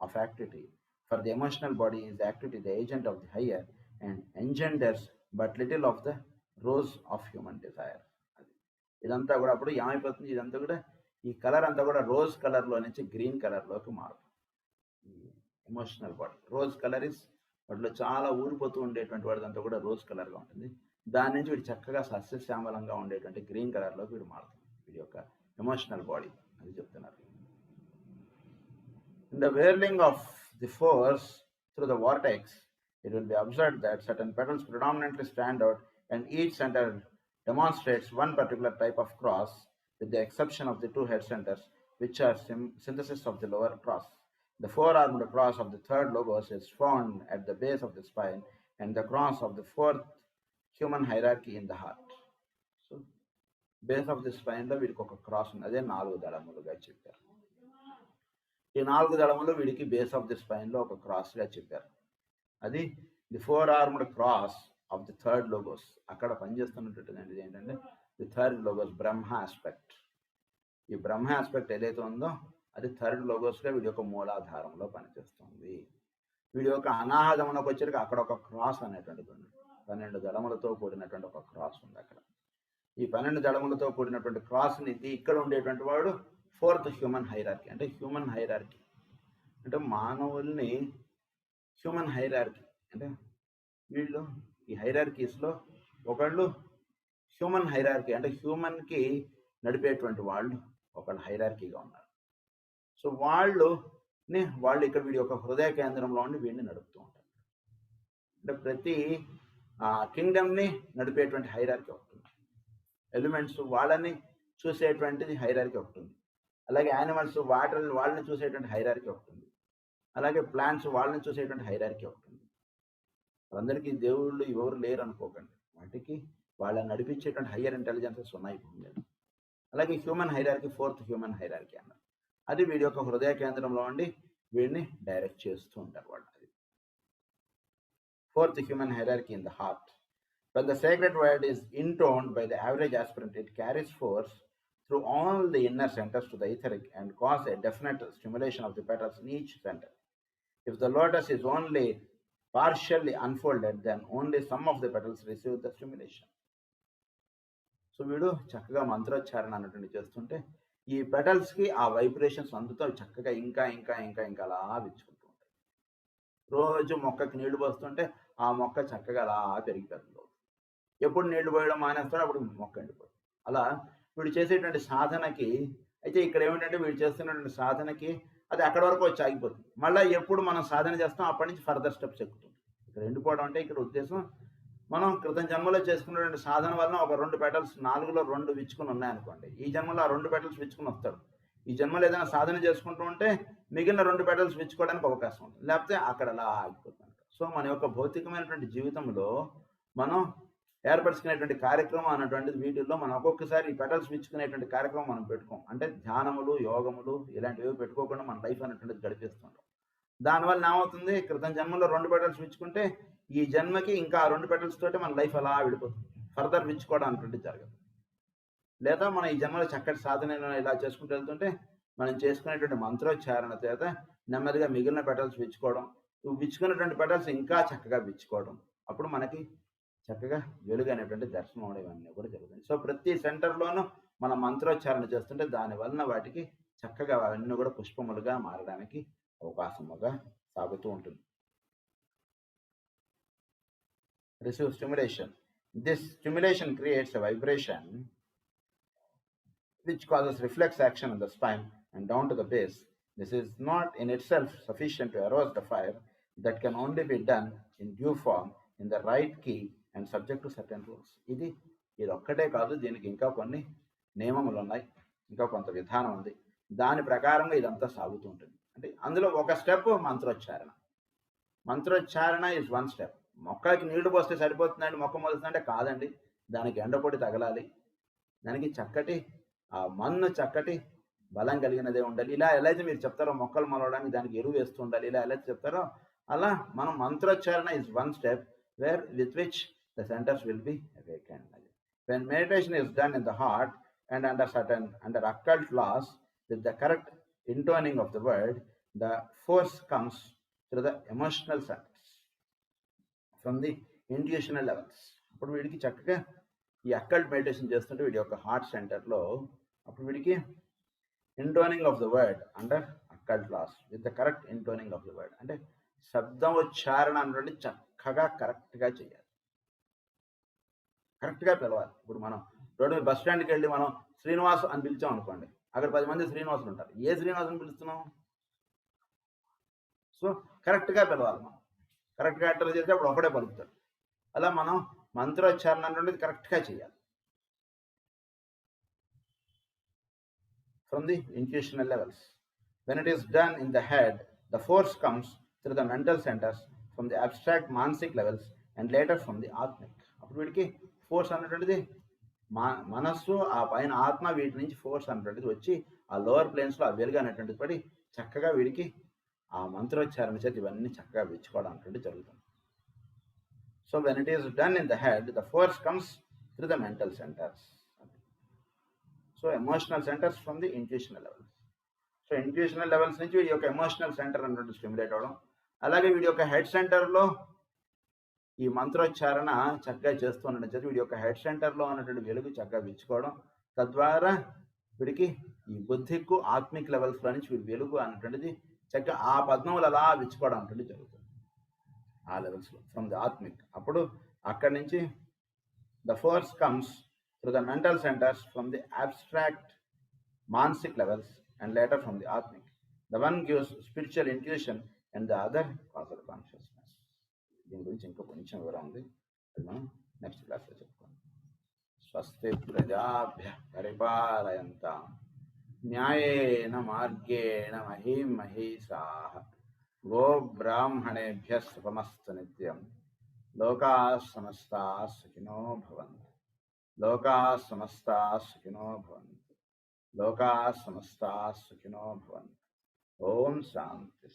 of activity. For the emotional body is the activity the agent of the higher and engenders but little of the rose of human desire. ఇదంతా కూడా అప్పుడు ఏమైపోతుంది, ఇదంతా కూడా ఈ colour అంతా కూడా rose కలర్లో నుంచి గ్రీన్ కలర్లోకి మారుతుంది. ఈ emotional body rose colour is వాటిలో చాలా ఊరిపోతూ ఉండేటువంటి వాడిదంతా కూడా రోజ్ కలర్గా ఉంటుంది. దాని నుంచి వీడు చక్కగా సస్యశ్యామలంగా ఉండేటువంటి గ్రీన్ కలర్లోకి వీడు మారుతుంది. వీడి యొక్క ఎమోషనల్ బాడీ అది చెప్తున్నారు. In the whirling of the force through the vortex, it will be observed that certain petals predominantly stand out and each center demonstrates one particular type of cross with the exception of the two head centers which are synthesis of the lower cross. The four-armed cross of the third logos is found at the base of the spine and the cross of the fourth human hierarchy in the heart. So base of the స్పైన్లో వీడికి ఒక cross ఉంది. అదే 4 దళములుగా చెప్పారు. ఈ 4 దళములు వీడికి base of the స్పైన్లో ఒక క్రాస్గా చెప్పారు. అది the 4-armed cross of the third logos. అక్కడ పనిచేస్తున్నటువంటిది ఏంటంటే the third logos Brahma aspect. ఈ బ్రహ్మ ఆస్పెక్ట్ ఏదైతే ఉందో అది థర్డ్ లోగోస్గా వీడి యొక్క మూలాధారంలో పనిచేస్తుంది. వీడి యొక్క అనాహదమునకు వచ్చేటికి అక్కడ ఒక క్రాస్ అనేటువంటిది ఉంది. 12 దళములతో కూడినటువంటి ఒక క్రాస్ ఉంది అక్కడ. ఈ 12 దళములతో కూడినటువంటి క్రాస్ని ఇక్కడ ఉండేటువంటి వాడు 4th హ్యూమన్ హైరార్కీ. అంటే హ్యూమన్ హైరార్కీ అంటే మానవుల్ని హ్యూమన్ హైరార్కీ అంటే వీళ్ళు ఈ హైరార్కీస్లో ఒకళ్ళు హ్యూమన్ హైరార్కీ అంటే హ్యూమన్కి నడిపేటువంటి వాళ్ళు ఒకళ్ళు హైరార్కీగా ఉన్నారు. సో వాళ్ళు ఇక్కడ వీడి యొక్క హృదయ కేంద్రంలో ఉండి వీడిని నడుపుతూ ఉంటారు. అంటే ప్రతి కింగ్డమ్ని నడిపేటువంటి హైరార్కీ ఒకటి ఉంది. ఎలిమెంట్స్ వాళ్ళని చూసేటువంటిది హైరార్కీ ఒకటి ఉంది. అలాగే యానిమల్స్ వాళ్ళని చూసేటువంటి హైరార్కీ ఒకటి ఉంది. అలాగే ప్లాంట్స్ వాళ్ళని చూసేటువంటి హైరార్కీ ఒకటి ఉంది. వాళ్ళందరికీ దేవుళ్ళు ఎవరు లేరు అనుకోకండి. వాటికి వాళ్ళని నడిపించేటువంటి హయ్యర్ ఇంటెలిజెన్సెస్ ఉన్నాయి. అలాగే human hierarchy 4th human hierarchy అన్నారు. అది వీడి యొక్క హృదయ కేంద్రంలో ఉండి వీడిని డైరెక్ట్ చేస్తూ ఉంటారు వాళ్ళు. అది 4th human hierarchy in the heart. When the sacred word is intoned by the average aspirant, it carries force through all the inner centers to the etheric and cause a definite stimulation of the petals in each center. If the lotus is only partially unfolded, then only some of the petals receive the stimulation. So వీడు చక్కగా మంత్రోచ్చారణ అన్నట్టు చేస్తుంటే ఈ పెటల్స్కి ఆ vibrations అందుతో చక్కగా ఇంకా ఇంకా ఇంకా ఇంకా అలా విచ్చుకుంటూ ఉంటాయి. రోజు మొక్కకి నీళ్లు పోస్తుంటే ఆ మొక్క చక్కగా అలా పెరిగిపోతుంది. ఎప్పుడు నీళ్లు పోయడం మానేస్తాడో అప్పుడు మొక్క ఎండిపోతుంది. అలా వీడు చేసేటువంటి సాధనకి అయితే ఇక్కడ ఏమిటంటే వీడు చేస్తున్నటువంటి సాధనకి అది అక్కడ వరకు వచ్చి ఆగిపోతుంది. మళ్ళీ ఎప్పుడు మనం సాధన చేస్తాం అప్పటి నుంచి ఫర్దర్ స్టెప్స్ ఎక్కుతుంది. ఇక్కడ ఎండిపోవడం అంటే ఇక్కడ ఉద్దేశం మనం క్రితం జన్మలో చేసుకున్నటువంటి సాధన వలన ఒక 2 పెటల్స్ 4లో 2 విచ్చుకుని ఉన్నాయనుకోండి. ఈ జన్మలో ఆ 2 పెటల్స్ విచ్చుకుని వస్తాడు. ఈ జన్మలో ఏదైనా సాధన చేసుకుంటూ ఉంటే మిగిలిన 2 పెటల్స్ విచ్చుకోవడానికి అవకాశం ఉంటుంది. లేకపోతే అక్కడ అలా ఆగిపోతుంది. సో మన యొక్క భౌతికమైనటువంటి జీవితంలో మనం ఏర్పరచుకునేటువంటి కార్యక్రమం అన్నటువంటిది వీటిల్లో మనం ఒక్కొక్కసారి ఈ పెటల్స్ విచ్చుకునేటువంటి కార్యక్రమం మనం పెట్టుకోం. అంటే ధ్యానములు, యోగములు ఇలాంటివి పెట్టుకోకుండా మన లైఫ్ అనేటువంటిది గడిపేస్తుంటాం. దానివల్ల ఏమవుతుంది, క్రితం జన్మలో 2 పెటల్స్ విచ్చుకుంటే ఈ జన్మకి ఇంకా 2 పెటల్స్ తోటి మన లైఫ్ అలా విడిపోతుంది. ఫర్దర్ విచ్చుకోవడం అనేటువంటిది జరగదు. లేదా మనం ఈ జన్మలో చక్కటి సాధన ఇలా చేసుకుంటూ వెళ్తుంటే మనం చేసుకునేటువంటి మంత్రోచ్చారణ చేత నెమ్మదిగా మిగిలిన పెటల్స్ విచ్చుకోవడం, విచ్చుకున్నటువంటి పెటల్స్ ఇంకా చక్కగా విచ్చుకోవడం, అప్పుడు మనకి చక్కగా వెలుగు అనేటువంటి దర్శనం అవడం ఇవన్నీ కూడా జరుగుతుంది. సో ప్రతి సెంటర్లోనూ మనం మంత్రోచ్చారణ చేస్తుంటే దానివలన వాటికి చక్కగా అవన్నీ కూడా పుష్పములుగా మారడానికి అవకాశముగా సాగుతూ ఉంటుంది. Receive stimulation. This stimulation creates a vibration which causes reflex action on the spine and down to the base. This is not in itself sufficient to arouse the fire. That can only be done in due form, in the right key and subject to certain rules. ఇది ఒక్కటే కాదు, దీనికి ఇంకా కొన్ని నియమములు ఉన్నాయి, ఇంకా కొంత విధానం ఉంది. దాని ప్రకారంగా ఇదంతా సాగుతూ ఉంటుంది. అంటే అందులో ఒక స్టెప్ మంత్రోచ్చారణ. మంత్రోచ్చారణ ఇస్ వన్ స్టెప్. మొక్కలకి నీళ్లు పోస్తే సరిపోతుందండి, మొక్క మొలుస్తుందంటే కాదండి. దానికి ఎండపొడి తగలాలి, దానికి చక్కటి మన్ను చక్కటి బలం కలిగినదే ఉండాలి. ఇలా ఎలా అయితే మీరు చెప్తారో మొక్కలు మొలవడానికి దానికి ఎరువు వేస్తూ ఉండాలి, ఇలా ఎలా చెప్తారో అలా మనం మంత్రోచ్చారణ is one step where with which the centres will be awakened. When meditation is done in the heart and under occult laws with the correct intoning of the word, the force comes through the emotional centers from the intuitional levels. అప్పుడు వీడికి చక్కగా ఈ occult meditation చేస్తుంటే వీడి యొక్క heart సెంటర్లో అప్పుడు వీడికి intoning of the word under occult laws with the correct intoning of the word, అంటే శబ్దోచ్చారణ అంటే చక్కగా కరెక్ట్గా చేయాలి, కరెక్ట్గా పిలవాలి. ఇప్పుడు మనం రోడ్డు మీద బస్ స్టాండ్కి వెళ్ళి మనం శ్రీనివాస్ అని పిలిచాం అనుకోండి, అక్కడ 10 మంది శ్రీనివాసులు ఉంటారు. ఏ శ్రీనివాసుని పిలుస్తున్నాం? సో కరెక్ట్గా పిలవాలి. మనం కరెక్ట్గా ఎంటర్ చేస్తే అప్పుడు ఒకడే పలుకుతాడు. అలా మనం మంత్రోచ్చారణ అనేది కరెక్ట్గా చేయాలి. From the intuitional levels. When it is done in the head, the force comes through the mental centers from the abstract manasic levels and later from the atmic. అప్పుడు వీడికి ఫోర్స్ అన్నటువంటిది మనస్సు, ఆ పైన ఆత్మ, వీటి నుంచి ఫోర్స్ అన్నటువంటిది వచ్చి ఆ లోవర్ ప్లేన్స్లో ఆ వెలుగు అనేటువంటిది పడి చక్కగా వీడికి ఆ మంత్రోచ్చారణ చేతి ఇవన్నీ చక్కగా విచ్చుకోవడం అనేటువంటిది జరుగుతుంది. So when it is done in the head, the force comes through the mental centers. So emotional centres from the intuitional levels. So intuitional levels నుంచి వీడి యొక్క ఎమోషనల్ సెంటర్ అన్నట్టు స్టిమ్యులేట్ అవ్వడం, అలాగే వీడి యొక్క హెడ్ సెంటర్లో ఈ మంత్రోచ్చారణ చక్కగా చేస్తూ ఉండడం చేసి వీడి యొక్క హెడ్ సెంటర్లో ఉన్నటువంటి వెలుగు చక్కగా విచ్చుకోవడం, తద్వారా వీడికి ఈ బుద్ధికు ఆత్మిక్ లెవెల్స్లో నుంచి వీడి వెలుగు అన్నటువంటిది చక్కగా ఆ పద్మములు అలా విచ్చుకోవడం అన్నటువంటి జరుగుతుంది ఆ లెవెల్స్లో ఫ్రమ్ ది ఆత్మిక్. అప్పుడు అక్కడి నుంచి the force comes through the mental centers from the abstract manasic levels and later from the atmic. The one gives spiritual intuition and the other causal consciousness. దీని గురించి ఇంకా కొంచెం వివరం ఉంది, అది మనం నెక్స్ట్ క్లాస్లో చెప్పుకోండి. స్వస్తి ప్రజాభ్యః పరిపాలయంతాం న్యాయేన మార్గేణ మహీం మహీషాః గో బ్రాహ్మణేభ్యః శుభమస్తు నిత్యం. లోకాః సమస్తాః సుఖినో భవంతు. లోకాః సమస్తాః సుఖినో భవంతు. లోకాః సమస్తాః సుఖినో భవంతు. ఓం శాంతి.